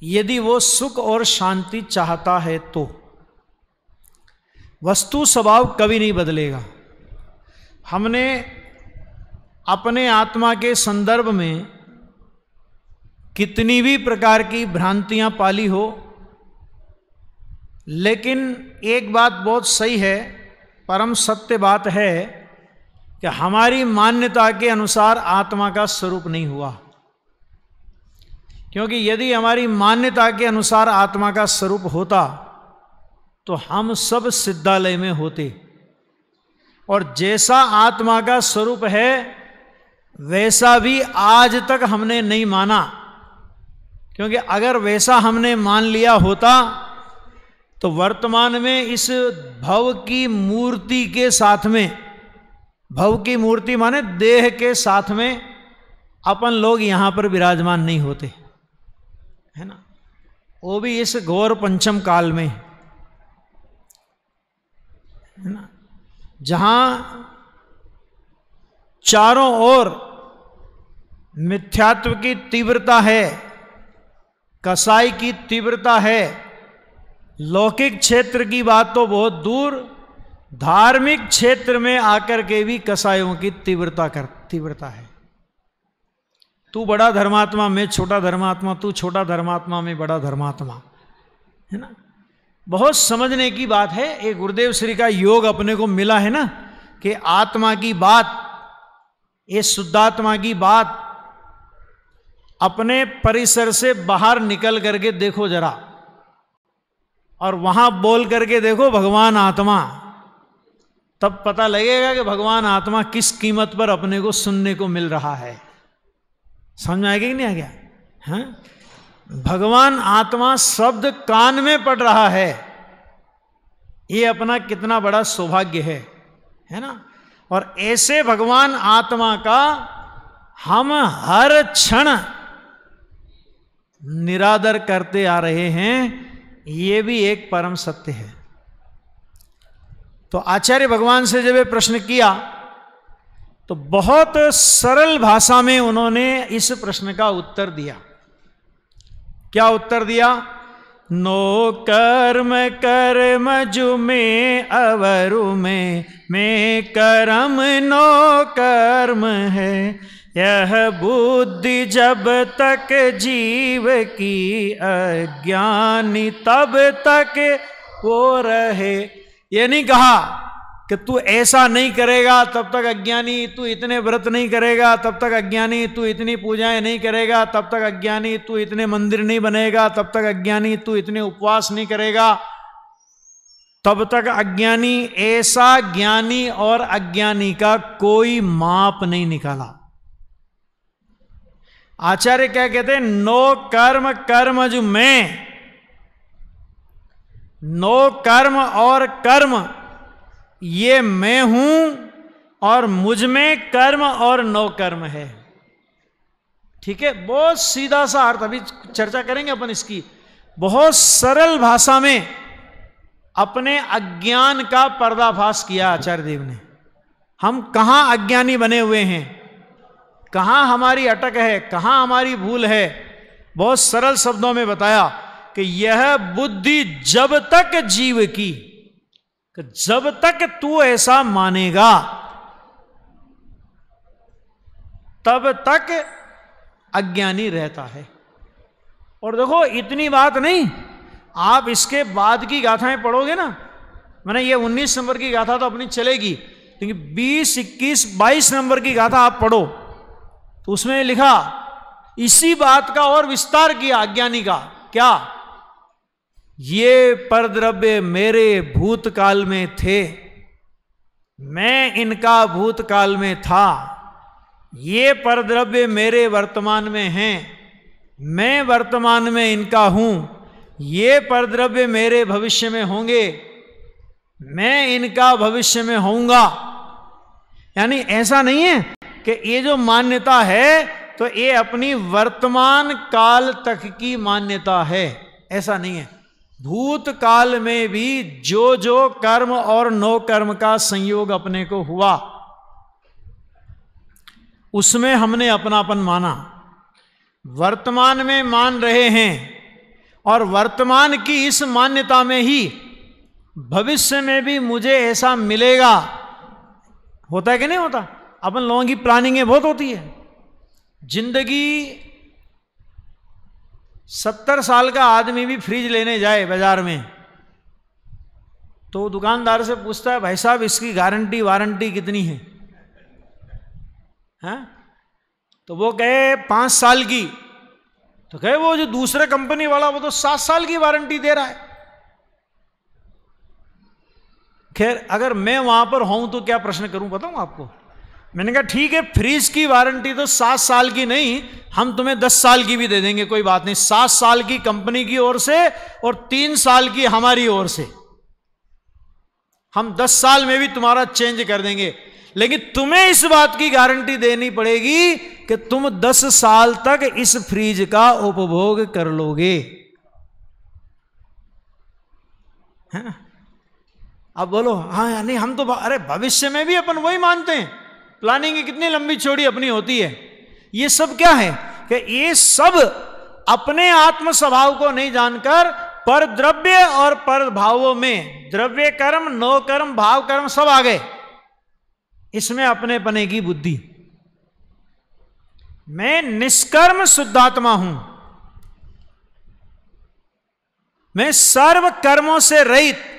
यदि वो सुख और शांति चाहता है तो। वस्तु स्वभाव कभी नहीं बदलेगा। हमने अपने आत्मा के संदर्भ में कितनी भी प्रकार की भ्रांतियां पाली हो, लेकिन एक बात बहुत सही है, परम सत्य बात है कि हमारी मान्यता के अनुसार आत्मा का स्वरूप नहीं हुआ। क्योंकि यदि हमारी मान्यता के अनुसार आत्मा का स्वरूप होता तो हम सब सिद्धालय में होते, और जैसा आत्मा का स्वरूप है वैसा भी आज तक हमने नहीं माना। क्योंकि अगर वैसा हमने मान लिया होता तो वर्तमान में इस भव की मूर्ति के साथ में, भव की मूर्ति माने देह के साथ में, अपन लोग यहां पर विराजमान नहीं होते, है ना। वो भी इस घोर पंचम काल में, है ना, जहां चारों ओर मिथ्यात्व की तीव्रता है, कसाई की तीव्रता है। लौकिक क्षेत्र की बात तो बहुत दूर, धार्मिक क्षेत्र में आकर के भी कसाईयों की तीव्रता है। तू बड़ा धर्मात्मा, मैं छोटा धर्मात्मा, तू छोटा धर्मात्मा, मैं बड़ा धर्मात्मा, है ना। बहुत समझने की बात है। एक गुरुदेव श्री का योग अपने को मिला है ना, कि आत्मा की बात, ये शुद्धात्मा की बात अपने परिसर से बाहर निकल करके देखो जरा, और वहां बोल करके देखो भगवान आत्मा, तब पता लगेगा कि भगवान आत्मा किस कीमत पर अपने को सुनने को मिल रहा है। समझ में आएगा कि नहीं आ गया? हाँ? भगवान आत्मा शब्द कान में पड़ रहा है, ये अपना कितना बड़ा सौभाग्य है ना? और ऐसे भगवान आत्मा का हम हर क्षण निरादर करते आ रहे हैं, ये भी एक परम सत्य है। तो आचार्य भगवान से जब ये प्रश्न किया तो बहुत सरल भाषा में उन्होंने इस प्रश्न का उत्तर दिया। क्या उत्तर दिया? नो कर्म कर्म जु में अवरु में, मैं कर्म नो कर्म है, यह बुद्धि जब तक जीव की अज्ञानी तब तक वो रहे। ये नहीं कहा कि तू ऐसा नहीं करेगा तब तक अज्ञानी, तू इतने व्रत नहीं करेगा तब तक अज्ञानी, तू इतनी पूजाएं नहीं करेगा तब तक अज्ञानी, तू इतने मंदिर नहीं बनेगा तब तक अज्ञानी, तू इतने उपवास नहीं करेगा तब तक अज्ञानी। ऐसा ज्ञानी और अज्ञानी का कोई माप नहीं निकाला। आचार्य क्या कहते हैं? नो कर्म कर्म जो मैं, नो कर्म और कर्म ये मैं हूं और मुझ में कर्म और नो कर्म है। ठीक है, बहुत सीधा सा अर्थ, अभी चर्चा करेंगे अपन इसकी। बहुत सरल भाषा में अपने अज्ञान का पर्दाफाश किया आचार्य देव ने। हम कहां अज्ञानी बने हुए हैं, कहां हमारी अटक है, कहां हमारी भूल है, बहुत सरल शब्दों में बताया कि यह बुद्धि जब तक जीव की, जब तक तू ऐसा मानेगा तब तक अज्ञानी रहता है। और देखो इतनी बात नहीं, आप इसके बाद की गाथाएं पढ़ोगे ना, मैंने ये 19 नंबर की गाथा तो अपनी चलेगी, लेकिन 20, 21, 22 नंबर की गाथा आप पढ़ो तो उसमें लिखा इसी बात का और विस्तार किया अज्ञानी का। क्या? ये परद्रव्य मेरे भूतकाल में थे, मैं इनका भूतकाल में था, ये परद्रव्य मेरे वर्तमान में हैं, मैं वर्तमान में इनका हूं, ये परद्रव्य मेरे भविष्य में होंगे, मैं इनका भविष्य में होऊंगा। यानी ऐसा नहीं है कि ये जो मान्यता है तो ये अपनी वर्तमान काल तक की मान्यता है, ऐसा नहीं है। भूतकाल में भी जो जो कर्म और नो कर्म का संयोग अपने को हुआ उसमें हमने अपनापन माना, वर्तमान में मान रहे हैं, और वर्तमान की इस मान्यता में ही भविष्य में भी मुझे ऐसा मिलेगा। होता है कि नहीं होता? अपन लोगों की प्लानिंगें बहुत होती है। जिंदगी 70 साल का आदमी भी फ्रिज लेने जाए बाजार में तो दुकानदार से पूछता है, भाई साहब इसकी गारंटी वारंटी कितनी है? हैं? तो वो कहे 5 साल की। तो कहे वो जो दूसरे कंपनी वाला वो तो 7 साल की वारंटी दे रहा है। खैर अगर मैं वहां पर हूं तो क्या प्रश्न करूं बताऊं आपको? मैंने कहा ठीक है, फ्रिज की वारंटी तो 7 साल की नहीं, हम तुम्हें 10 साल की भी दे देंगे, कोई बात नहीं। 7 साल की कंपनी की ओर से और 3 साल की हमारी ओर से, हम 10 साल में भी तुम्हारा चेंज कर देंगे, लेकिन तुम्हें इस बात की गारंटी देनी पड़ेगी कि तुम 10 साल तक इस फ्रिज का उपभोग कर लोगे, है ना? अब बोलो हाँ या नहीं, हम तो अरे भविष्य में भी अपन वही मानते हैं, प्लानिंग कितनी लंबी चौड़ी अपनी होती है। ये सब क्या है कि ये सब अपने आत्म स्वभाव को नहीं जानकर पर द्रव्य और पर भावों में, द्रव्य कर्म, नो कर्म, भाव कर्म सब आ गए, इसमें अपने पने की बुद्धि। मैं निष्कर्म शुद्धात्मा हूं, मैं सर्व कर्मों से रहित।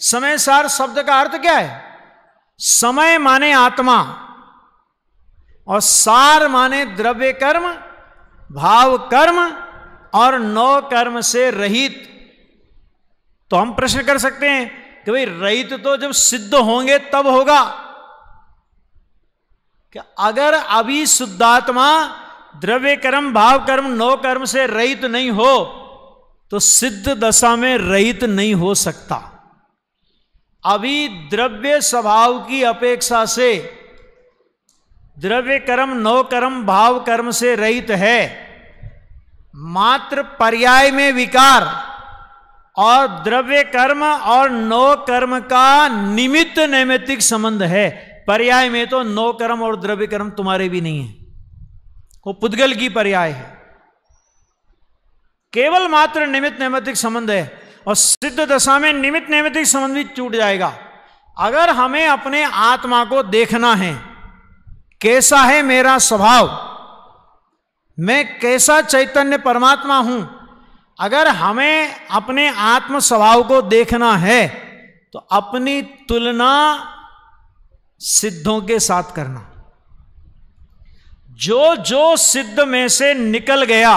समय सार शब्द का अर्थ क्या है? समय माने आत्मा, और सार माने द्रव्य कर्म, भाव कर्म और 9 कर्म से रहित। तो हम प्रश्न कर सकते हैं कि भाई रहित तो जब सिद्ध होंगे तब होगा। कि अगर अभी शुद्धात्मा द्रव्य कर्म, भाव कर्म, 9 कर्म से रहित नहीं हो तो सिद्ध दशा में रहित नहीं हो सकता। अभी द्रव्य स्वभाव की अपेक्षा से द्रव्य कर्म, 9 कर्म, भाव कर्म से रहित है। मात्र पर्याय में विकार और द्रव्य कर्म और 9 कर्म का निमित्त नैमित्तिक संबंध है। पर्याय में तो 9 कर्म और द्रव्य कर्म तुम्हारे भी नहीं है, वो पुद्गल की पर्याय है। केवल मात्र निमित्त नैमित्तिक संबंध है, और सिद्ध दशा में निमित्त नैमित्तिक संबंध भी टूट जाएगा। अगर हमें अपने आत्मा को देखना है, कैसा है मेरा स्वभाव, मैं कैसा चैतन्य परमात्मा हूं, अगर हमें अपने आत्म स्वभाव को देखना है तो अपनी तुलना सिद्धों के साथ करना। जो जो सिद्ध में से निकल गया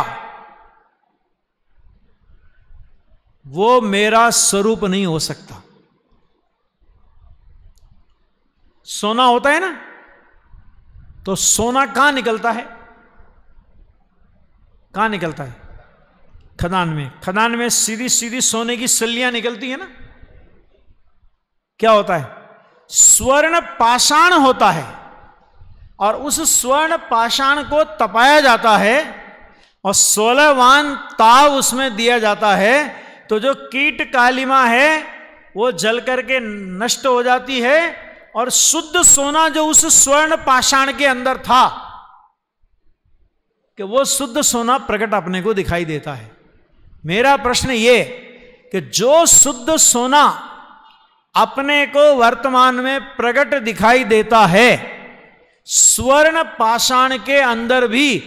वो मेरा स्वरूप नहीं हो सकता। सोना होता है ना, तो सोना कहां निकलता है? कहां निकलता है? खदान में। खदान में सीधी सीधी सोने की सल्लियां निकलती है ना। क्या होता है? स्वर्ण पाषाण होता है, और उस स्वर्ण पाषाण को तपाया जाता है और 16वां ताव उसमें दिया जाता है, तो जो कीट कालिमा है वो जल करके नष्ट हो जाती है, और शुद्ध सोना जो उस स्वर्ण पाषाण के अंदर था, कि वो शुद्ध सोना प्रकट अपने को दिखाई देता है। मेरा प्रश्न ये कि जो शुद्ध सोना अपने को वर्तमान में प्रकट दिखाई देता है, स्वर्ण पाषाण के अंदर भी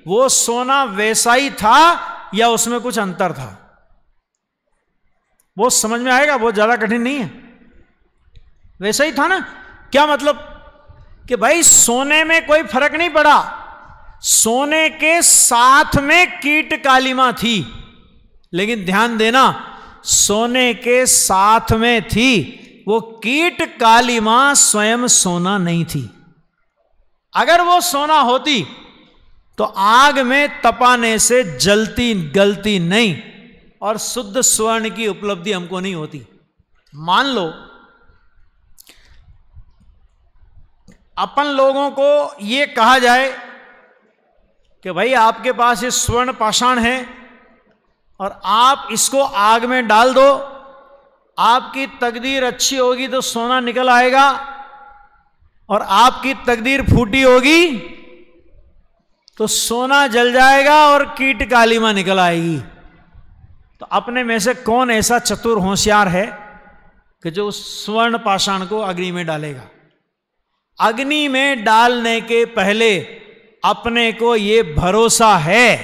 वो सोना वैसा ही था या उसमें कुछ अंतर था? वो समझ में आएगा, वो ज्यादा कठिन नहीं है। वैसा ही था ना। क्या मतलब कि भाई सोने में कोई फर्क नहीं पड़ा, सोने के साथ में कीट कालिमा थी, लेकिन ध्यान देना सोने के साथ में थी, वो कीट कालिमा स्वयं सोना नहीं थी। अगर वो सोना होती तो आग में तपाने से जलती गलती नहीं, और शुद्ध स्वर्ण की उपलब्धि हमको नहीं होती। मान लो अपन लोगों को ये कहा जाए कि भाई आपके पास ये स्वर्ण पाषाण है और आप इसको आग में डाल दो, आपकी तकदीर अच्छी होगी तो सोना निकल आएगा, और आपकी तकदीर फूटी होगी तो सोना जल जाएगा और कीट कालिमा निकल आएगी। तो अपने में से कौन ऐसा चतुर होशियार है कि जो उस स्वर्ण पाषाण को अग्नि में डालेगा? अग्नि में डालने के पहले अपने को यह भरोसा है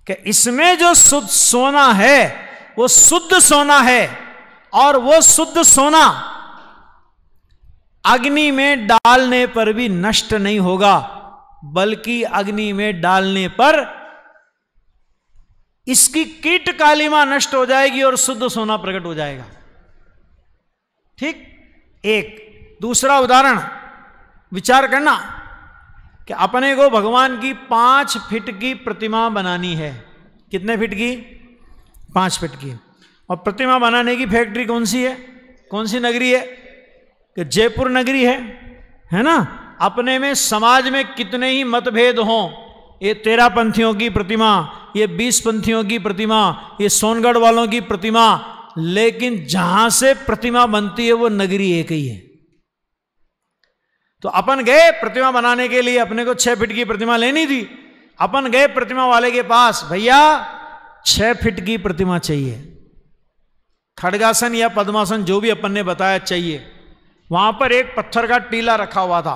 कि इसमें जो शुद्ध सोना है वो शुद्ध सोना है, और वो शुद्ध सोना अग्नि में डालने पर भी नष्ट नहीं होगा, बल्कि अग्नि में डालने पर इसकी कीट कालिमा नष्ट हो जाएगी और शुद्ध सोना प्रकट हो जाएगा। ठीक। एक दूसरा उदाहरण विचार करना कि अपने को भगवान की 5 फीट की प्रतिमा बनानी है। कितने फीट की? 5 फीट की। और प्रतिमा बनाने की फैक्ट्री कौन सी है? कौन सी नगरी है? कि जयपुर नगरी है ना। अपने में समाज में कितने ही मतभेद हों, ये 13 पंथियों की प्रतिमा, ये 20 पंथियों की प्रतिमा, ये सोनगढ़ वालों की प्रतिमा, लेकिन जहां से प्रतिमा बनती है वो नगरी एक ही है। तो अपन गए प्रतिमा बनाने के लिए, अपने को 6 फीट की प्रतिमा लेनी थी। अपन गए प्रतिमा वाले के पास, भैया 6 फीट की प्रतिमा चाहिए, खड़गासन या पद्मासन जो भी अपन ने बताया चाहिए। वहां पर एक पत्थर का टीला रखा हुआ था।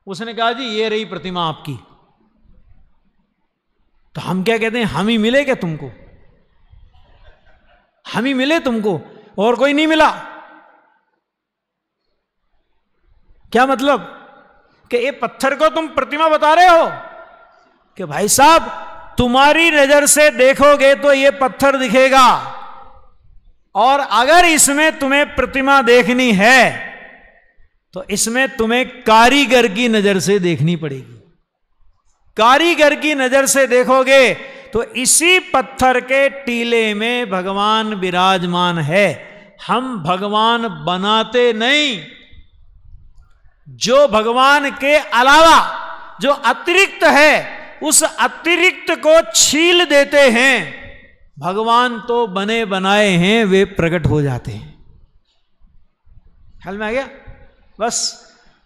उसने कहा जी ये रही प्रतिमा आपकी। तो हम क्या कहते हैं, हम ही मिले क्या तुमको? हम ही मिले तुमको, और कोई नहीं मिला। क्या मतलब कि ये पत्थर को तुम प्रतिमा बता रहे हो कि भाई साहब तुम्हारी नजर से देखोगे तो ये पत्थर दिखेगा, और अगर इसमें तुम्हें प्रतिमा देखनी है तो इसमें तुम्हें कारीगर की नजर से देखनी पड़ेगी। कारीगर की नजर से देखोगे तो इसी पत्थर के टीले में भगवान विराजमान है। हम भगवान बनाते नहीं, जो भगवान के अलावा जो अतिरिक्त है उस अतिरिक्त को छील देते हैं। भगवान तो बने बनाए हैं, वे प्रकट हो जाते हैं। ख्याल में आ गया? बस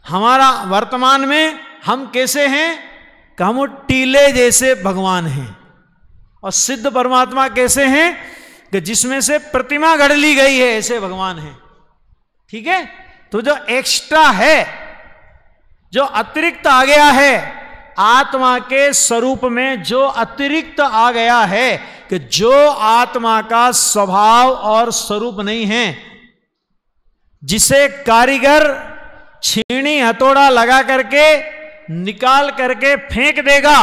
हमारा वर्तमान में हम कैसे हैं कि हम टीले जैसे भगवान हैं, और सिद्ध परमात्मा कैसे हैं कि जिसमें से प्रतिमा गढ़ ली गई है, ऐसे भगवान हैं। ठीक है? तो जो एक्स्ट्रा है, जो अतिरिक्त आ गया है, आत्मा के स्वरूप में जो अतिरिक्त आ गया है, कि जो आत्मा का स्वभाव और स्वरूप नहीं है, जिसे कारीगर छीनी हथौड़ा लगा करके निकाल करके फेंक देगा,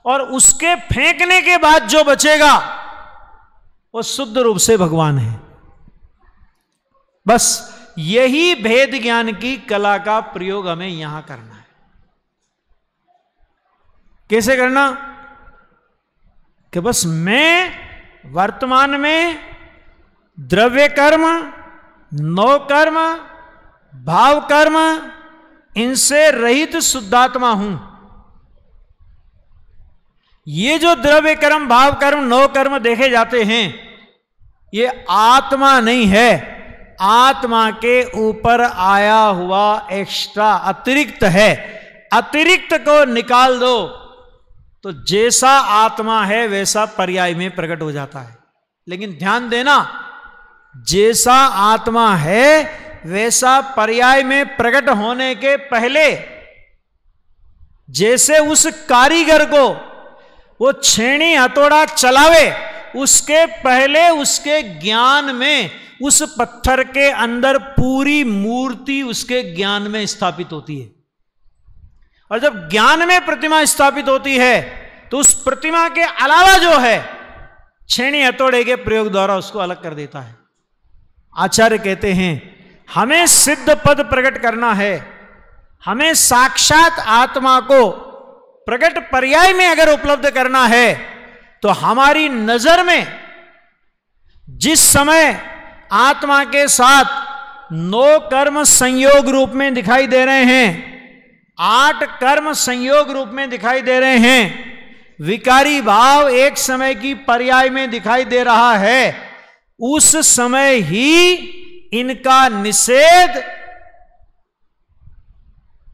और उसके फेंकने के बाद जो बचेगा वो शुद्ध रूप से भगवान है। बस यही भेद ज्ञान की कला का प्रयोग हमें यहां करना है। कैसे करना? कि बस मैं वर्तमान में द्रव्य कर्म, नौ कर्म, भाव कर्म, इनसे रहित शुद्धात्मा हूं। ये जो द्रव्य कर्म, भाव कर्म, नौ कर्म देखे जाते हैं, ये आत्मा नहीं है, आत्मा के ऊपर आया हुआ एक्स्ट्रा अतिरिक्त है। अतिरिक्त को निकाल दो तो जैसा आत्मा है वैसा पर्याय में प्रकट हो जाता है। लेकिन ध्यान देना, जैसा आत्मा है वैसा पर्याय में प्रकट होने के पहले, जैसे उस कारीगर को वो छेनी हथौड़ा चलावे, उसके पहले उसके ज्ञान में उस पत्थर के अंदर पूरी मूर्ति उसके ज्ञान में स्थापित होती है। और जब ज्ञान में प्रतिमा स्थापित होती है तो उस प्रतिमा के अलावा जो है, छेनी हथौड़े के प्रयोग द्वारा उसको अलग कर देता है। आचार्य कहते हैं हमें सिद्ध पद प्रकट करना है, हमें साक्षात आत्मा को प्रकट पर्याय में अगर उपलब्ध करना है, तो हमारी नजर में जिस समय आत्मा के साथ 9 कर्म संयोग रूप में दिखाई दे रहे हैं, 8 कर्म संयोग रूप में दिखाई दे रहे हैं, विकारी भाव एक समय की पर्याय में दिखाई दे रहा है, उस समय ही इनका निषेध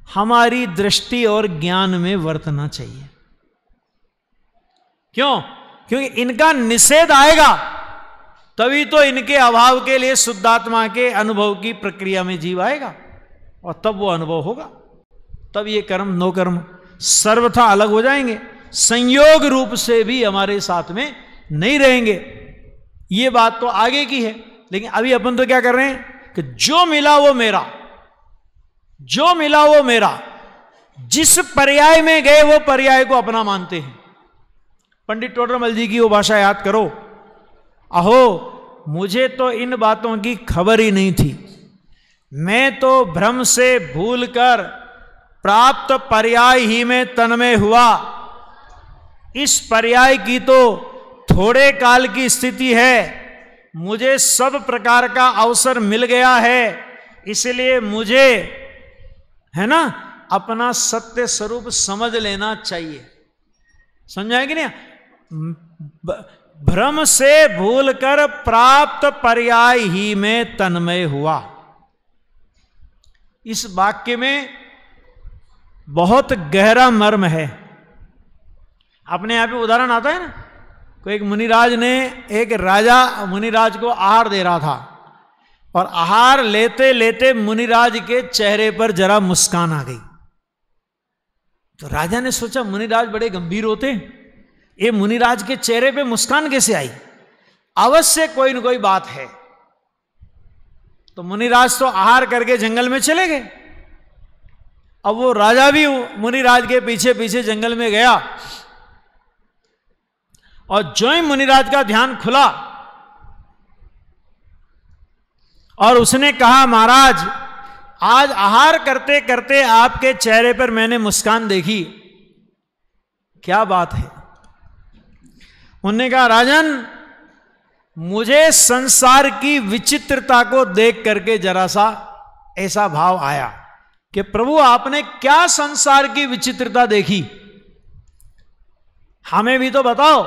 हमारी दृष्टि और ज्ञान में वर्तना चाहिए। क्यों? क्योंकि इनका निषेध आएगा तभी तो इनके अभाव के लिए शुद्धात्मा के अनुभव की प्रक्रिया में जीव आएगा, और तब वो अनुभव होगा। तब ये कर्म, 9 कर्म सर्वथा अलग हो जाएंगे, संयोग रूप से भी हमारे साथ में नहीं रहेंगे। ये बात तो आगे की है, लेकिन अभी अपन तो क्या कर रहे हैं कि जो मिला वो मेरा, जो मिला वो मेरा, जिस पर्याय में गए वो पर्याय को अपना मानते हैं। पंडित टोडरमल जी की वो भाषा याद करो, अहो मुझे तो इन बातों की खबर ही नहीं थी, मैं तो भ्रम से भूलकर प्राप्त पर्याय ही में तन्मय हुआ। इस पर्याय की तो थोड़े काल की स्थिति है, मुझे सब प्रकार का अवसर मिल गया है, इसलिए मुझे है ना अपना सत्य स्वरूप समझ लेना चाहिए। समझाए कि नहीं? भ्रम से भूलकर प्राप्त पर्याय ही में तन्मय हुआ। इस वाक्य में बहुत गहरा मर्म है। अपने यहां पे उदाहरण आता है ना, कोई एक मुनिराज ने, एक राजा मुनिराज को आहार दे रहा था, और आहार लेते लेते मुनिराज के चेहरे पर जरा मुस्कान आ गई। तो राजा ने सोचा मुनिराज बड़े गंभीर होते, ये मुनिराज के चेहरे पे मुस्कान कैसे आई? अवश्य कोई न कोई बात है। तो मुनिराज तो आहार करके जंगल में चले गए, अब वो राजा भी मुनिराज के पीछे पीछे जंगल में गया, और जो ही मुनिराज का ध्यान खुला और उसने कहा, महाराज आज आहार करते करते आपके चेहरे पर मैंने मुस्कान देखी, क्या बात है? उन्होंने कहा, राजन मुझे संसार की विचित्रता को देख करके जरा सा ऐसा भाव आया कि प्रभु आपने क्या संसार की विचित्रता देखी, हमें भी तो बताओ।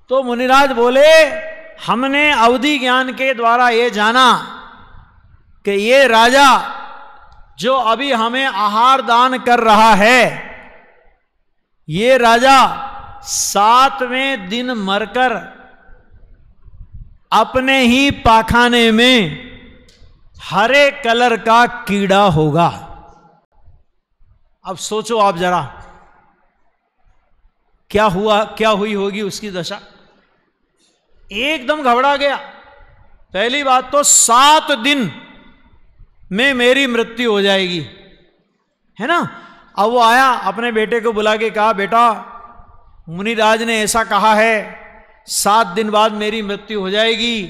तो मुनिराज बोले, हमने अवधि ज्ञान के द्वारा ये जाना कि ये राजा जो अभी हमें आहार दान कर रहा है, ये राजा 7वें दिन मरकर अपने ही पाखाने में हरे कलर का कीड़ा होगा। अब सोचो आप जरा, क्या हुआ, क्या हुई होगी उसकी दशा। एकदम घबरा गया। पहली बात तो 7 दिन में मेरी मृत्यु हो जाएगी, है ना। अब वो आया, अपने बेटे को बुला के कहा, बेटा मुनिराज ने ऐसा कहा है 7 दिन बाद मेरी मृत्यु हो जाएगी,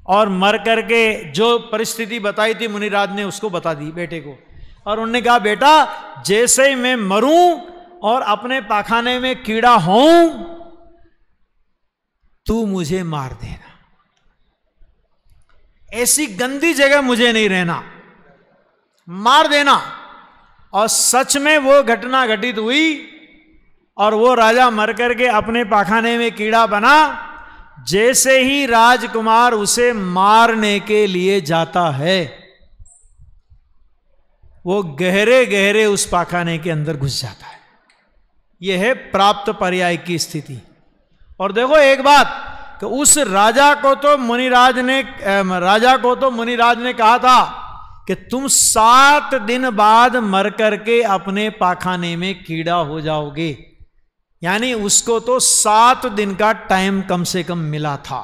और मर करके जो परिस्थिति बताई थी मुनिराज ने उसको बता दी बेटे को। और उन्होंने कहा, बेटा जैसे ही मैं मरूं और अपने पाखाने में कीड़ा होऊं, तू मुझे मार देना, ऐसी गंदी जगह मुझे नहीं रहना, मार देना। और सच में वो घटना घटित हुई, और वो राजा मर करके अपने पाखाने में कीड़ा बना। जैसे ही राजकुमार उसे मारने के लिए जाता है, वो गहरे गहरे उस पाखाने के अंदर घुस जाता है। यह है प्राप्त पर्याय की स्थिति। और देखो एक बात कि उस राजा को तो मुनिराज ने कहा था कि तुम 7 दिन बाद मर करके अपने पाखाने में कीड़ा हो जाओगे, यानी उसको तो 7 दिन का टाइम कम से कम मिला था।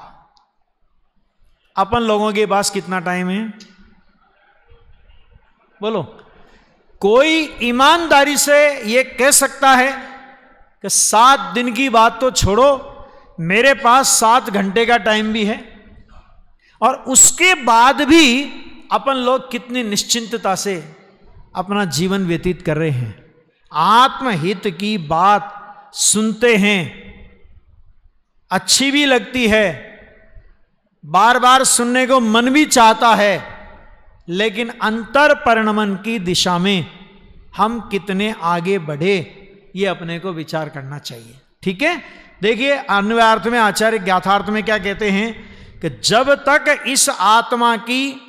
अपन लोगों के पास कितना टाइम है बोलो? कोई ईमानदारी से यह कह सकता है कि 7 दिन की बात तो छोड़ो, मेरे पास 7 घंटे का टाइम भी है, और उसके बाद भी अपन लोग कितनी निश्चिंतता से अपना जीवन व्यतीत कर रहे हैं। आत्महित की बात सुनते हैं, अच्छी भी लगती है, बार बार सुनने को मन भी चाहता है, लेकिन अंतर परिणमन की दिशा में हम कितने आगे बढ़े, ये अपने को विचार करना चाहिए। ठीक है, देखिए अन्वयार्थ में आचार्य ज्ञातार्थ में क्या कहते हैं कि जब तक इस आत्मा की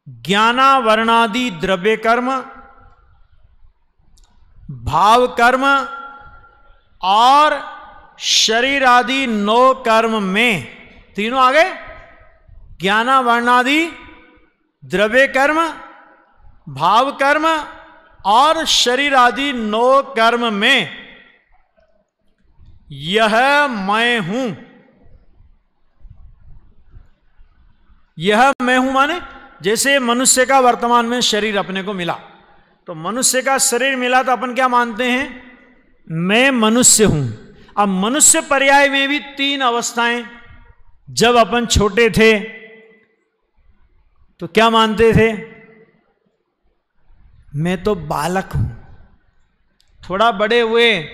ज्ञानावरणादि द्रव्य कर्म, भाव कर्म और शरीर आदि 9 कर्म में, तीनों आ गए, ज्ञानावरणादि द्रव्य कर्म, भाव कर्म और शरीर आदि 9 कर्म में यह मैं हूं, यह मैं हूं माने जैसे मनुष्य का वर्तमान में शरीर अपने को मिला, तो मनुष्य का शरीर मिला तो अपन क्या मानते हैं, मैं मनुष्य हूं। अब मनुष्य पर्याय में भी 3 अवस्थाएं, जब अपन छोटे थे तो क्या मानते थे, मैं तो बालक हूं, थोड़ा बड़े हुए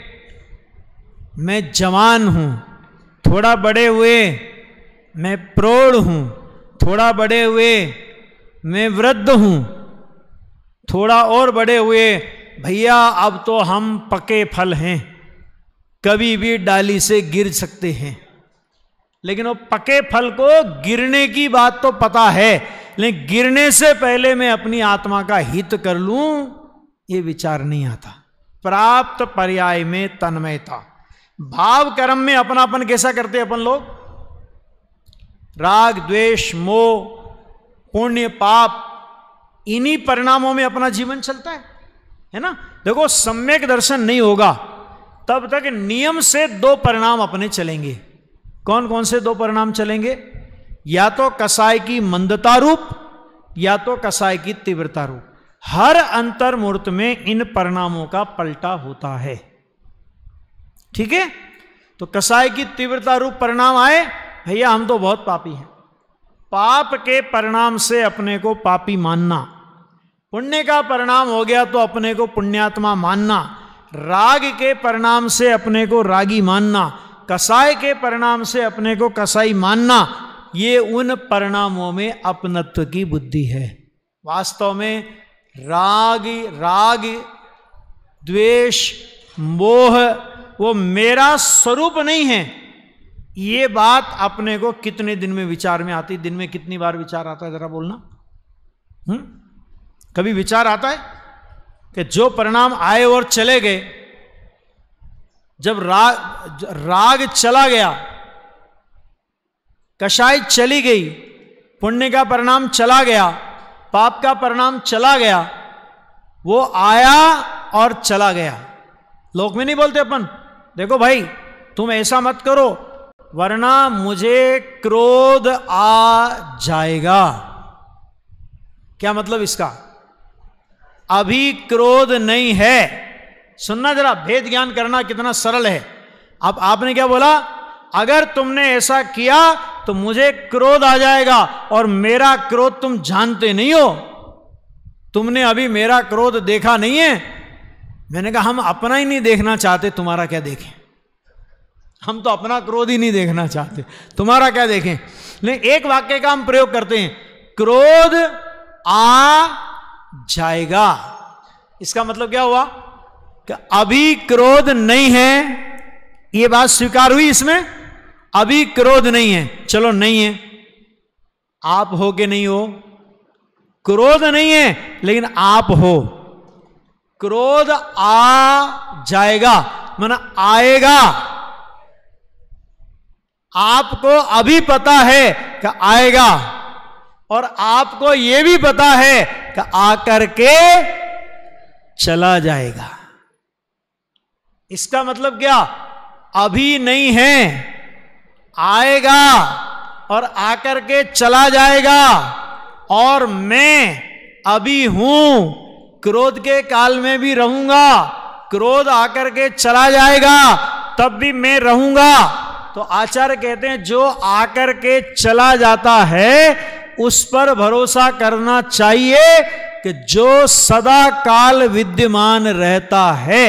मैं जवान हूं, थोड़ा बड़े हुए मैं प्रौढ़ हूं, थोड़ा बड़े हुए मैं वृद्ध हूं, थोड़ा और बड़े हुए भैया अब तो हम पके फल हैं, कभी भी डाली से गिर सकते हैं। लेकिन वो पके फल को गिरने की बात तो पता है, लेकिन गिरने से पहले मैं अपनी आत्मा का हित कर लूं, ये विचार नहीं आता। प्राप्त पर्याय में तन्मयता, भाव कर्म में अपनापन कैसा करते हैं अपन लोग, राग द्वेष मोह पुण्य पाप, इन्हीं परिणामों में अपना जीवन चलता है ना। देखो सम्यक दर्शन नहीं होगा तब तक नियम से 2 परिणाम अपने चलेंगे। कौन कौन से 2 परिणाम चलेंगे, या तो कसाय की मंदता रूप, या तो कसाय की तीव्रता रूप। हर अंतर्मूर्त में इन परिणामों का पलटा होता है। ठीक है, तो कसाय की तीव्रता रूप परिणाम आए, भैया हम तो बहुत पापी हैं। पाप के परिणाम से अपने को पापी मानना, पुण्य का परिणाम हो गया तो अपने को पुण्यात्मा मानना, राग के परिणाम से अपने को रागी मानना, कसाय के परिणाम से अपने को कसाई मानना, ये उन परिणामों में अपनत्व की बुद्धि है। वास्तव में राग, द्वेष, मोह वो मेरा स्वरूप नहीं है। ये बात अपने को कितने दिन में विचार में आती? दिन में कितनी बार विचार आता है, जरा बोलना। कभी विचार आता है कि जो परिणाम आए और चले गए, जब राग चला गया, कषाय चली गई, पुण्य का परिणाम चला गया, पाप का परिणाम चला गया, वो आया और चला गया। लोक में नहीं बोलते अपन, देखो भाई तुम ऐसा मत करो वरना मुझे क्रोध आ जाएगा। क्या मतलब इसका? अभी क्रोध नहीं है। सुनना जरा, भेद ज्ञान करना कितना सरल है। अब आपने क्या बोला? अगर तुमने ऐसा किया तो मुझे क्रोध आ जाएगा, और मेरा क्रोध तुम जानते नहीं हो, तुमने अभी मेरा क्रोध देखा नहीं है। मैंने कहा हम अपना ही नहीं देखना चाहते, तुम्हारा क्या देखें? हम तो अपना क्रोध ही नहीं देखना चाहते, तुम्हारा क्या देखें? लेकिन एक वाक्य का हम प्रयोग करते हैं, क्रोध आ जाएगा। इसका मतलब क्या हुआ कि अभी क्रोध नहीं है। ये बात स्वीकार हुई इसमें, अभी क्रोध नहीं है। चलो नहीं है, आप हो कि नहीं हो? क्रोध नहीं है लेकिन आप हो। क्रोध आ जाएगा माना आएगा। आपको अभी पता है कि आएगा, और आपको यह भी पता है कि आकर के चला जाएगा। इसका मतलब क्या? अभी नहीं है, आएगा और आकर के चला जाएगा। और मैं अभी हूं, क्रोध के काल में भी रहूंगा, क्रोध आकर के चला जाएगा तब भी मैं रहूंगा। तो आचार्य कहते हैं जो आकर के चला जाता है उस पर भरोसा करना चाहिए कि जो सदा काल विद्यमान रहता है,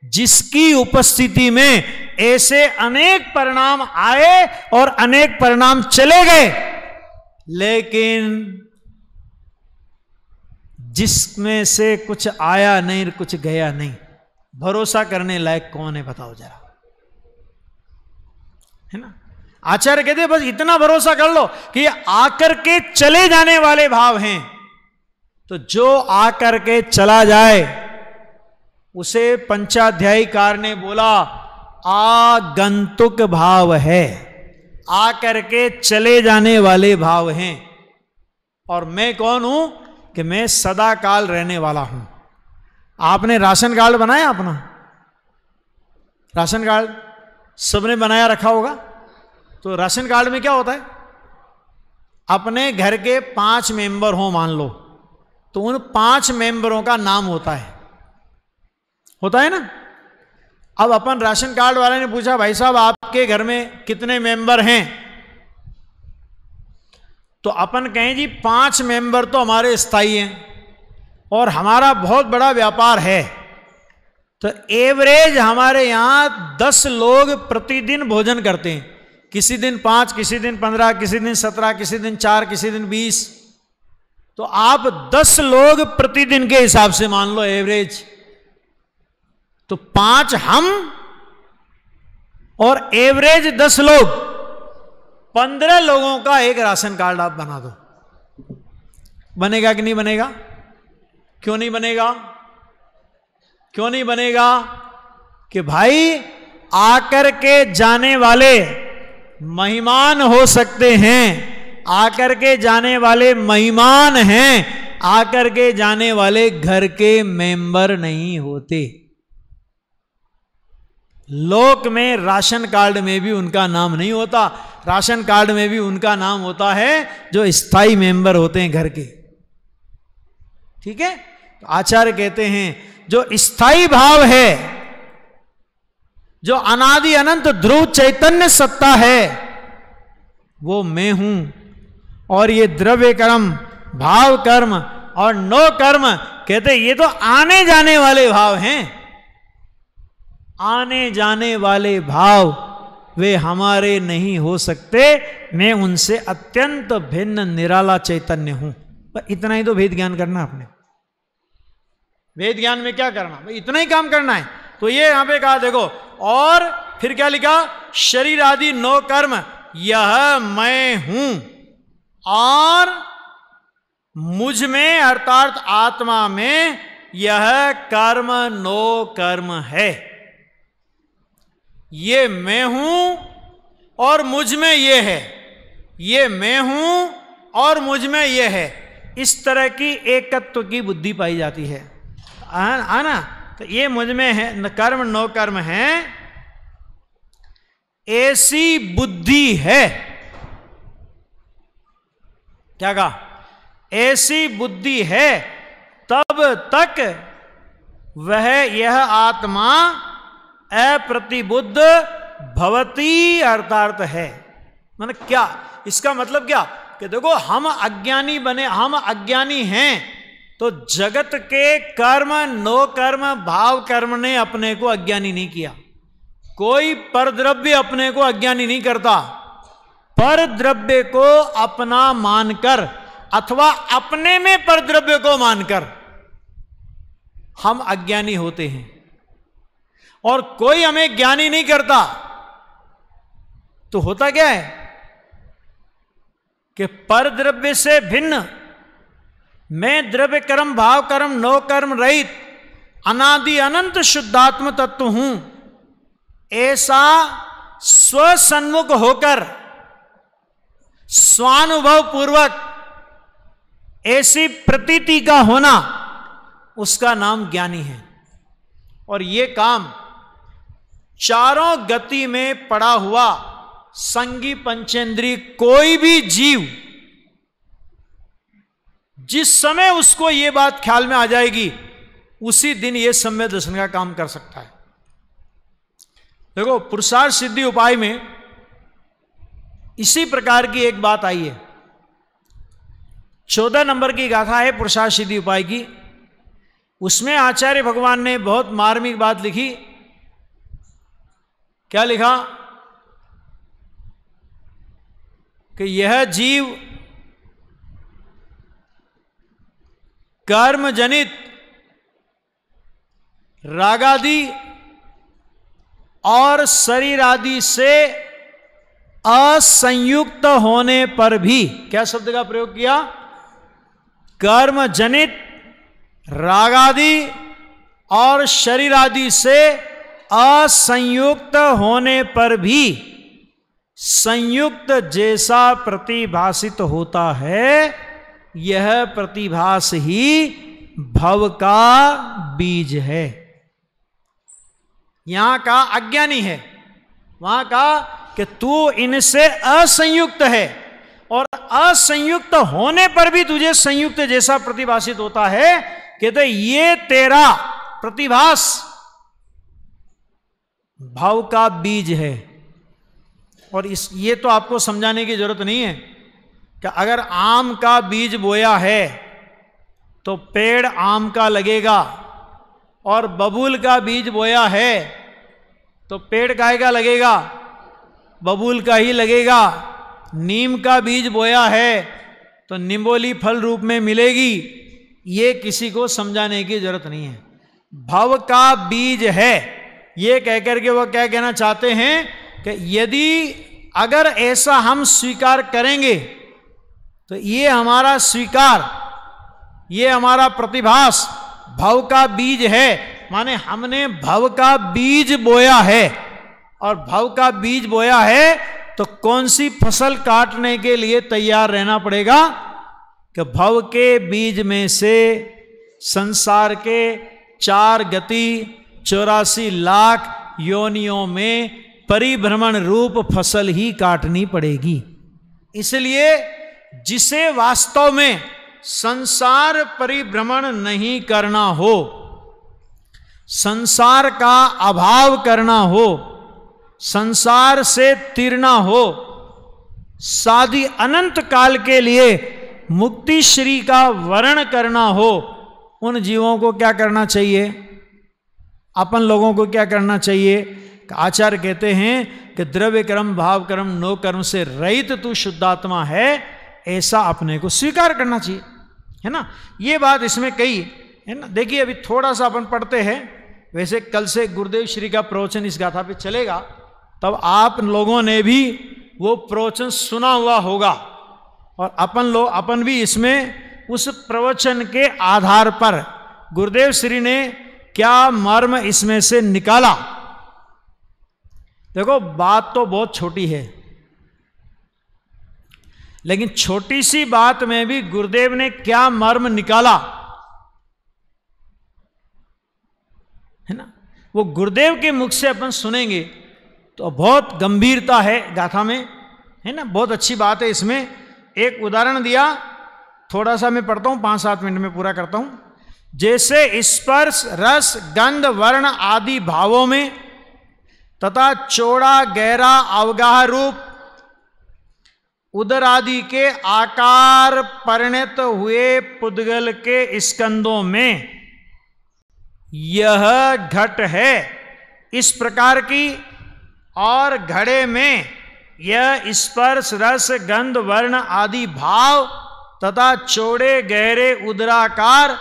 जिसकी उपस्थिति में ऐसे अनेक परिणाम आए और अनेक परिणाम चले गए, लेकिन जिसमें से कुछ आया नहीं कुछ गया नहीं, भरोसा करने लायक कौन है बताओ जरा, है ना? आचार्य कहते बस इतना भरोसा कर लो कि आकर के चले जाने वाले भाव हैं। तो जो आकर के चला जाए उसे पंचाध्यायीकार ने बोला आगंतुक भाव है, आकर के चले जाने वाले भाव हैं। और मैं कौन हूं कि मैं सदा काल रहने वाला हूं। आपने राशन कार्ड बनाया अपना? राशन कार्ड सबने बनाया रखा होगा। तो राशन कार्ड में क्या होता है? अपने घर के 5 मेंबर हो मान लो, तो उन 5 मेंबरों का नाम होता है ना? अब अपन राशन कार्ड वाले ने पूछा भाई साहब आपके घर में कितने मेंबर हैं? तो अपन कहें जी 5 मेंबर तो हमारे स्थायी हैं और हमारा बहुत बड़ा व्यापार है। तो एवरेज हमारे यहां 10 लोग प्रतिदिन भोजन करते हैं। किसी दिन 5, किसी दिन 15, किसी दिन 17, किसी दिन 4, किसी दिन 20। तो आप 10 लोग प्रतिदिन के हिसाब से मान लो एवरेज। तो 5 हम और एवरेज 10 लोग, 15 लोगों का एक राशन कार्ड आप बना दो। बनेगा कि नहीं बनेगा? क्यों नहीं बनेगा? क्यों नहीं बनेगा? कि भाई आकर के जाने वाले महिमान हो सकते हैं, आकर के जाने वाले महिमान हैं, आकर के जाने वाले घर के मेंबर नहीं होते। लोक में राशन कार्ड में भी उनका नाम नहीं होता, राशन कार्ड में भी उनका नाम होता है जो स्थायी मेंबर होते हैं घर के। ठीक है? तो आचार्य कहते हैं जो स्थायी भाव है, जो अनादि अनंत ध्रुव चैतन्य सत्ता है, वो मैं हूं। और ये द्रव्य कर्म, भाव कर्म और नो कर्म कहते ये तो आने जाने वाले भाव हैं। आने जाने वाले भाव वे हमारे नहीं हो सकते, मैं उनसे अत्यंत भिन्न निराला चैतन्य हूं। पर इतना ही तो भेद ज्ञान करना आपने। वेद ज्ञान में क्या करना, भाई इतना ही काम करना है। तो ये यहां पे कहा देखो, और फिर क्या लिखा, शरीर आदि नो कर्म यह मैं हूं और मुझ में अर्थात आत्मा में यह कर्म नो कर्म है। ये मैं हूं और मुझ में ये है, ये मैं हूं और मुझ में ये है। इस तरह की एकत्व की बुद्धि पाई जाती है, आना। तो ये मुझ में है, न कर्म नो कर्म है, ऐसी बुद्धि है। क्या कहा, ऐसी बुद्धि है, तब तक वह यह आत्मा अप्रतिबुद्ध भवती अर्थार्थ है। मतलब क्या, इसका मतलब क्या कि देखो हम अज्ञानी बने, हम अज्ञानी हैं तो जगत के कर्म नो कर्म भाव कर्म ने अपने को अज्ञानी नहीं किया। कोई परद्रव्य अपने को अज्ञानी नहीं करता। परद्रव्य को अपना मानकर अथवा अपने में परद्रव्य को मानकर हम अज्ञानी होते हैं, और कोई हमें ज्ञानी नहीं करता। तो होता क्या है कि परद्रव्य से भिन्न मैं द्रव्य कर्म भाव कर्म नो कर्म रहित अनादि अनंत शुद्धात्म तत्व हूं, ऐसा स्वसन्मुख होकर स्वानुभव पूर्वक ऐसी प्रतीति का होना, उसका नाम ज्ञानी है। और ये काम चारों गति में पड़ा हुआ संगी पंचेंद्रिय कोई भी जीव जिस समय उसको ये बात ख्याल में आ जाएगी, उसी दिन ये सम्यक दर्शन का काम कर सकता है। देखो पुरुषार्थ सिद्धि उपाय में इसी प्रकार की एक बात आई है। 14 नंबर की गाथा है पुरुषार्थ सिद्धि उपाय की। उसमें आचार्य भगवान ने बहुत मार्मिक बात लिखी। क्या लिखा कि यह जीव कर्म जनित रागादि और शरीर आदि से असंयुक्त होने पर भी, क्या शब्द का प्रयोग किया, कर्म जनित रागादि और शरीर आदि से असंयुक्त होने पर भी संयुक्त जैसा प्रतिभासित होता है, यह प्रतिभास ही भव का बीज है। यहां का अज्ञानी है, वहां का कि तू इनसे असंयुक्त है, और असंयुक्त होने पर भी तुझे संयुक्त जैसा प्रतिभासित होता है। कहते ये तेरा प्रतिभास भाव का बीज है। और ये तो आपको समझाने की जरूरत नहीं है कि अगर आम का बीज बोया है तो पेड़ आम का लगेगा, और बबूल का बीज बोया है तो पेड़ काहे का लगेगा, बबूल का ही लगेगा। नीम का बीज बोया है तो निम्बोली फल रूप में मिलेगी। ये किसी को समझाने की जरूरत नहीं है। भव का बीज है, ये कहकर के वो क्या कहना चाहते हैं कि यदि अगर ऐसा हम स्वीकार करेंगे तो ये हमारा स्वीकार, ये हमारा प्रतिभास भव का बीज है। माने हमने भव का बीज बोया है, और भव का बीज बोया है तो कौन सी फसल काटने के लिए तैयार रहना पड़ेगा कि भव के बीज में से संसार के 4 गति 84 लाख योनियों में परिभ्रमण रूप फसल ही काटनी पड़ेगी। इसलिए जिसे वास्तव में संसार परिभ्रमण नहीं करना हो, संसार का अभाव करना हो, संसार से तीरना हो, साधी अनंत काल के लिए मुक्ति श्री का वर्ण करना हो, उन जीवों को क्या करना चाहिए? अपन लोगों को क्या करना चाहिए? आचार्य कहते हैं कि द्रव्य कर्म भाव कर्म नो कर्म से रहित तू शुद्धात्मा है, ऐसा अपने को स्वीकार करना चाहिए, है ना। ये बात इसमें कही है ना। देखिए अभी थोड़ा सा अपन पढ़ते हैं, वैसे कल से गुरुदेव श्री का प्रवचन इस गाथा पे चलेगा, तब आप लोगों ने भी वो प्रवचन सुना हुआ होगा और अपन भी इसमें उस प्रवचन के आधार पर गुरुदेव श्री ने क्या मर्म इसमें से निकाला। देखो बात तो बहुत छोटी है, लेकिन छोटी सी बात में भी गुरुदेव ने क्या मर्म निकाला, है ना। वो गुरुदेव के मुख से अपन सुनेंगे तो बहुत गंभीरता है गाथा में, है ना। बहुत अच्छी बात है इसमें। एक उदाहरण दिया, थोड़ा सा मैं पढ़ता हूं, 5-7 मिनट में पूरा करता हूं। जैसे स्पर्श रस गंध वर्ण आदि भावों में तथा चौड़ा गहरा अवगाह रूप उदर आदि के आकार परिणत हुए पुद्गल के स्कंदों में यह घट है इस प्रकार की, और घड़े में यह स्पर्श रस गंध वर्ण आदि भाव तथा चौड़े गहरे उदराकार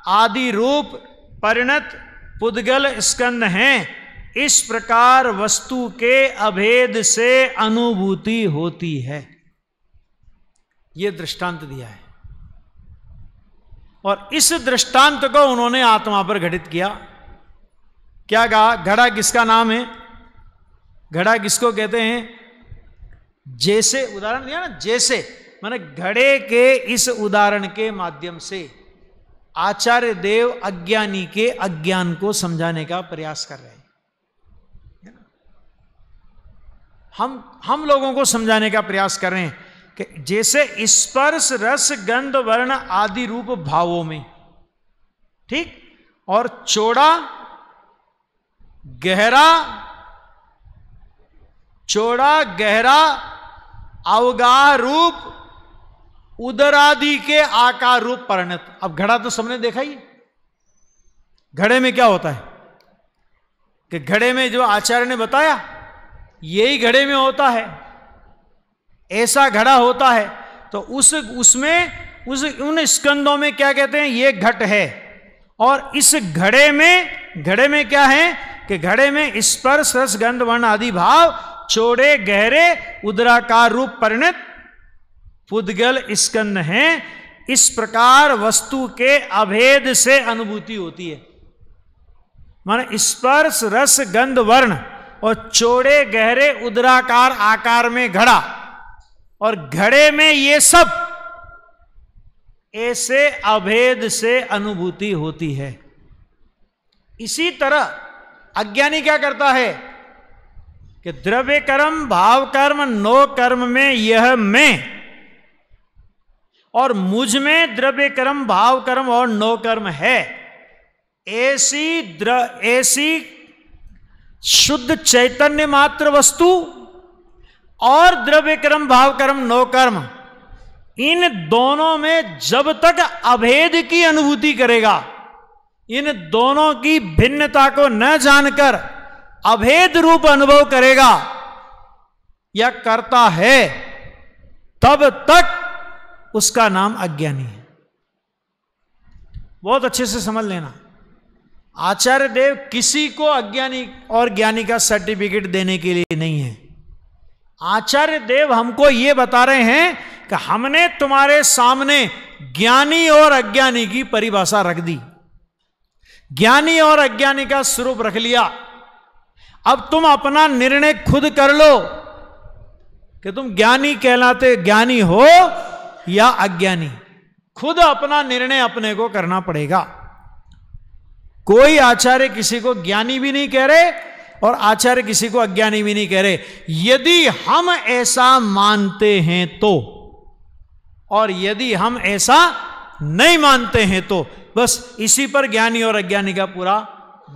आदि रूप परिणत पुद्गल स्कंद हैं। इस प्रकार वस्तु के अभेद से अनुभूति होती है। यह दृष्टांत दिया है और इस दृष्टांत को उन्होंने आत्मा पर घटित किया। क्या कहा? घड़ा किसका नाम है? घड़ा किसको कहते हैं? जैसे उदाहरण दिया ना, जैसे माने घड़े के इस उदाहरण के माध्यम से आचार्य देव अज्ञानी के अज्ञान को समझाने का प्रयास कर रहे हैं। हम लोगों को समझाने का प्रयास कर रहे हैं कि जैसे स्पर्श रस गंध वर्ण आदि रूप भावों में, ठीक, और चौड़ा गहरा अवगाह रूप उदरादि के आकार रूप परिणत। अब घड़ा तो सबने देखा ही, घड़े में क्या होता है कि घड़े में जो आचार्य ने बताया यही घड़े में होता है, ऐसा घड़ा होता है। तो उन स्कंदों में क्या कहते हैं? ये घट है। और इस घड़े में क्या है कि घड़े में स्पर्श रस गंध वर्ण आदि भाव चौड़े गहरे उदराकार रूप परिणत पुद्गल स्कंद हैं। इस प्रकार वस्तु के अभेद से अनुभूति होती है। माने स्पर्श रस गंध वर्ण और चौड़े गहरे उदराकार आकार में घड़ा, और घड़े में ये सब ऐसे अभेद से अनुभूति होती है। इसी तरह अज्ञानी क्या करता है कि द्रव्य कर्म भाव कर्म नो कर्म में यह मैं, और मुझ में द्रव्य कर्म भाव कर्म और नो कर्म है, ऐसी शुद्ध चैतन्य मात्र वस्तु और द्रव्य कर्म भाव कर्म नो कर्म, इन दोनों में जब तक अभेद की अनुभूति करेगा, इन दोनों की भिन्नता को न जानकर अभेद रूप अनुभव करेगा या करता है, तब तक उसका नाम अज्ञानी है। बहुत अच्छे से समझ लेना, आचार्य देव किसी को अज्ञानी और ज्ञानी का सर्टिफिकेट देने के लिए नहीं है। आचार्य देव हमको यह बता रहे हैं कि हमने तुम्हारे सामने ज्ञानी और अज्ञानी की परिभाषा रख दी, ज्ञानी और अज्ञानी का स्वरूप रख लिया। अब तुम अपना निर्णय खुद कर लो कि तुम ज्ञानी हो या अज्ञानी। खुद अपना निर्णय अपने को करना पड़ेगा। कोई आचार्य किसी को ज्ञानी भी नहीं कह रहे और आचार्य किसी को अज्ञानी भी नहीं कह रहे। यदि हम ऐसा मानते हैं तो, और यदि हम ऐसा नहीं मानते हैं तो बस इसी पर ज्ञानी और अज्ञानी का पूरा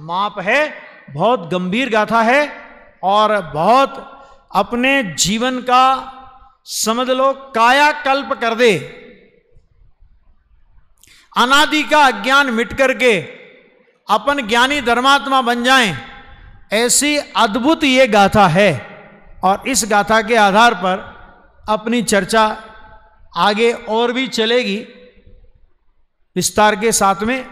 माप है। बहुत गंभीर गाथा है और बहुत अपने जीवन का समझ लो कायाकल्प कर दे। अनादि का अज्ञान मिट करके अपन ज्ञानी धर्मात्मा बन जाएं, ऐसी अद्भुत ये गाथा है। और इस गाथा के आधार पर अपनी चर्चा आगे और भी चलेगी विस्तार के साथ में।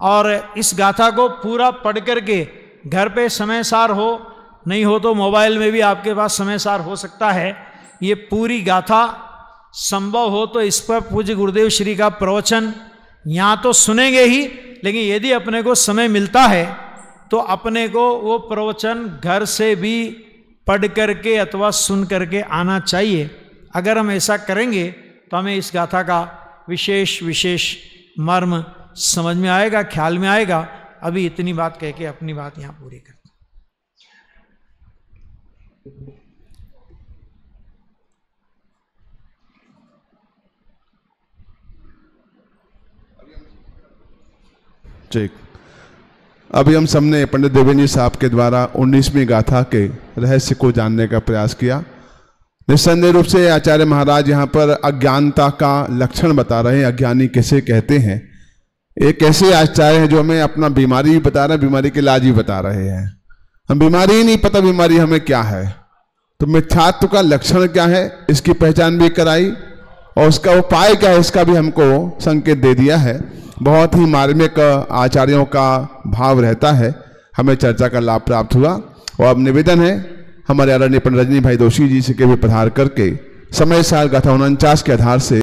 और इस गाथा को पूरा पढ़ करके घर पे समय सार हो, नहीं हो तो मोबाइल में भी आपके पास समय सार हो सकता है। ये पूरी गाथा संभव हो तो इस पर पूज्य गुरुदेव श्री का प्रवचन यहाँ तो सुनेंगे ही, लेकिन यदि अपने को समय मिलता है तो अपने को वो प्रवचन घर से भी पढ़ करके अथवा सुन करके आना चाहिए। अगर हम ऐसा करेंगे तो हमें इस गाथा का विशेष मर्म समझ में आएगा, ख्याल में आएगा। अभी इतनी बात कह के अपनी बात यहाँ पूरी करते हैं। ठीक, अभी हम सबने पंडित देवेंद्र साहब के द्वारा 19वीं गाथा के रहस्य को जानने का प्रयास किया। निस्संदेह रूप से आचार्य महाराज यहाँ पर अज्ञानता का लक्षण बता रहे हैं, अज्ञानी कैसे कहते हैं। एक ऐसे आचार्य हैं जो हमें अपना बीमारी भी बता रहे हैं, बीमारी के इलाज भी बता रहे हैं। हम बीमारी ही नहीं पता बीमारी हमें क्या है, तो मिथ्यात्व का लक्षण क्या है इसकी पहचान भी कराई और उसका उपाय क्या है इसका भी हमको संकेत दे दिया है। बहुत ही मार्मिक आचार्यों का भाव रहता है, हमें चर्चा का लाभ प्राप्त हुआ। और अब निवेदन है हमारे आदरणीय पंडित रजनी भाई दोषी जी से के भी पधार करके समय साल गाथा 49 के आधार से